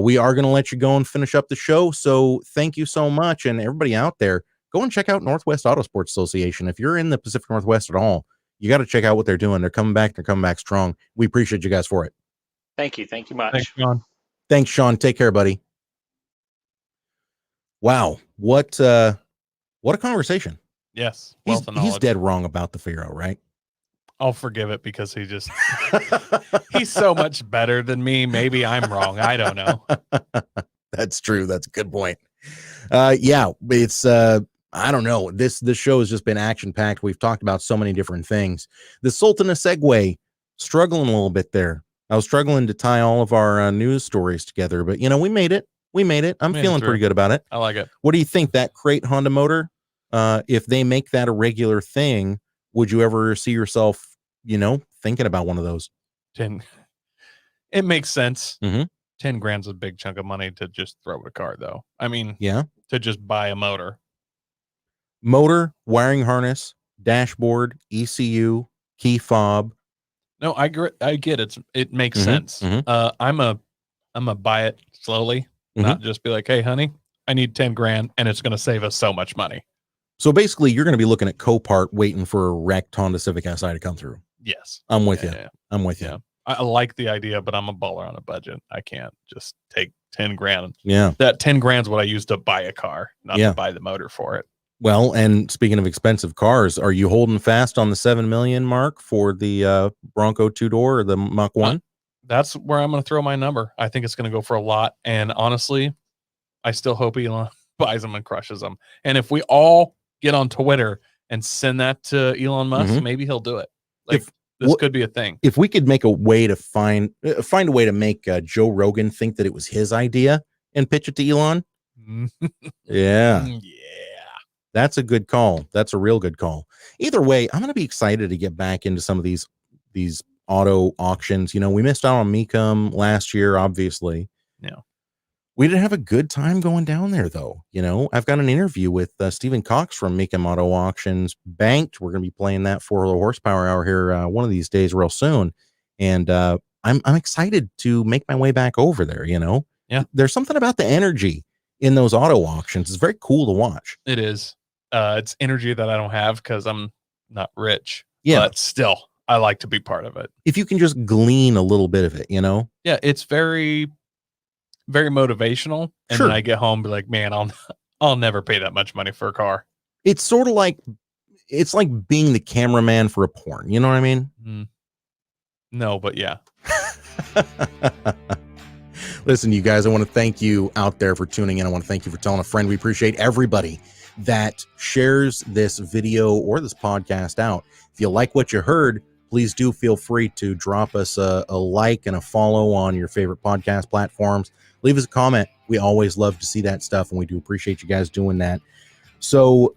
We are going to let you go and finish up the show. So thank you so much. And everybody out there, go and check out Northwest Autosports Association. If you're in the Pacific Northwest at all, you got to check out what they're doing. They're coming back. They're coming back strong. We appreciate you guys for it. Thank you. Thank you much. Thanks, Sean. Thanks, Sean. Take care, buddy. Wow. What a conversation. Yes. He's dead wrong about the Firo, right? I'll forgive it because he's so much better than me. Maybe I'm wrong. I don't know. That's true. That's a good point. Yeah, it's I don't know. This show has just been action packed. We've talked about so many different things. The Sultan of Segway, struggling a little bit there. I was struggling to tie all of our news stories together, but we made it. I'm feeling pretty good about it. I like it. What do you think? That crate Honda motor, if they make that a regular thing, would you ever see yourself, thinking about one of those? 10. It makes sense. Mm-hmm. 10 grand's a big chunk of money to just throw at a car, though. I mean, yeah, to just buy a motor, wiring harness, dashboard, ECU, key fob. No, I get it. It makes sense. Mm-hmm. I'm a buy it slowly, not just be like, hey, honey, I need 10 grand, and it's going to save us so much money. So basically, you're going to be looking at Copart waiting for a wrecked Honda Civic Si to come through. Yes. I'm with you. I'm with you. I like the idea, but I'm a baller on a budget. I can't just take 10 grand. Yeah. That 10 grand is what I use to buy a car, not to buy the motor for it. Well, and speaking of expensive cars, are you holding fast on the 7 million mark for the Bronco 2-door or the Mach 1? That's where I'm going to throw my number. I think it's going to go for a lot. And honestly, I still hope Elon buys them and crushes them. And if we all get on Twitter and send that to Elon Musk, maybe he'll do it. Like, this could be a thing. If we could make a way to find a way to make Joe Rogan think that it was his idea and pitch it to Elon. Yeah. That's a good call. That's a real good call. Either way, I'm going to be excited to get back into some of these auto auctions. You know, we missed out on Mecum last year, obviously. Yeah. We didn't have a good time going down there, though. You know, I've got an interview with Stephen Cox from Mecum Auto Auctions Banked. We're going to be playing that 4 horsepower hour here one of these days real soon. And I'm excited to make my way back over there, you know. Yeah. There's something about the energy in those auto auctions. It's very cool to watch. It is. It's energy that I don't have because I'm not rich. Yeah. But still, I like to be part of it. If you can just glean a little bit of it, you know? Yeah, it's very, very motivational. And then I get home and be like, man, I'll never pay that much money for a car. It's sort of like, it's like being the cameraman for a porn. You know what I mean? No, but yeah. Listen, you guys, I want to thank you out there for tuning in. I want to thank you for telling a friend. We appreciate everybody that shares this video or this podcast out. If you like what you heard, please do feel free to drop us a like and a follow on your favorite podcast platforms. Leave us a comment. We always love to see that stuff, and we do appreciate you guys doing that. So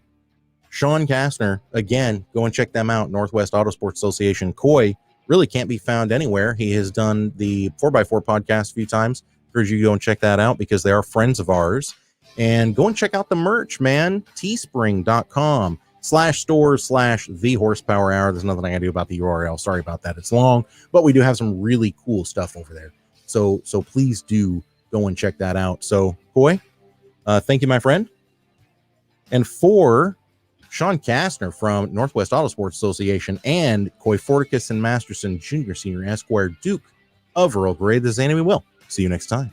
Sean Castner, again, go and check them out. Northwest Autosports Association. Coy really can't be found anywhere. He has done the 4x4 podcast a few times. Encourage you to go and check that out because they are friends of ours. And go and check out the merch, man. teespring.com/stores/the horsepower hour. There's nothing I can do about the URL. Sorry about that. It's long, but we do have some really cool stuff over there. So please do go and check that out. So, Coy, thank you, my friend. And for Sean Castner from Northwest Autosports Association and Coy Forticus and Masterson Jr., Senior Esquire, Duke of Earl Grey, this is Andy. We will see you next time.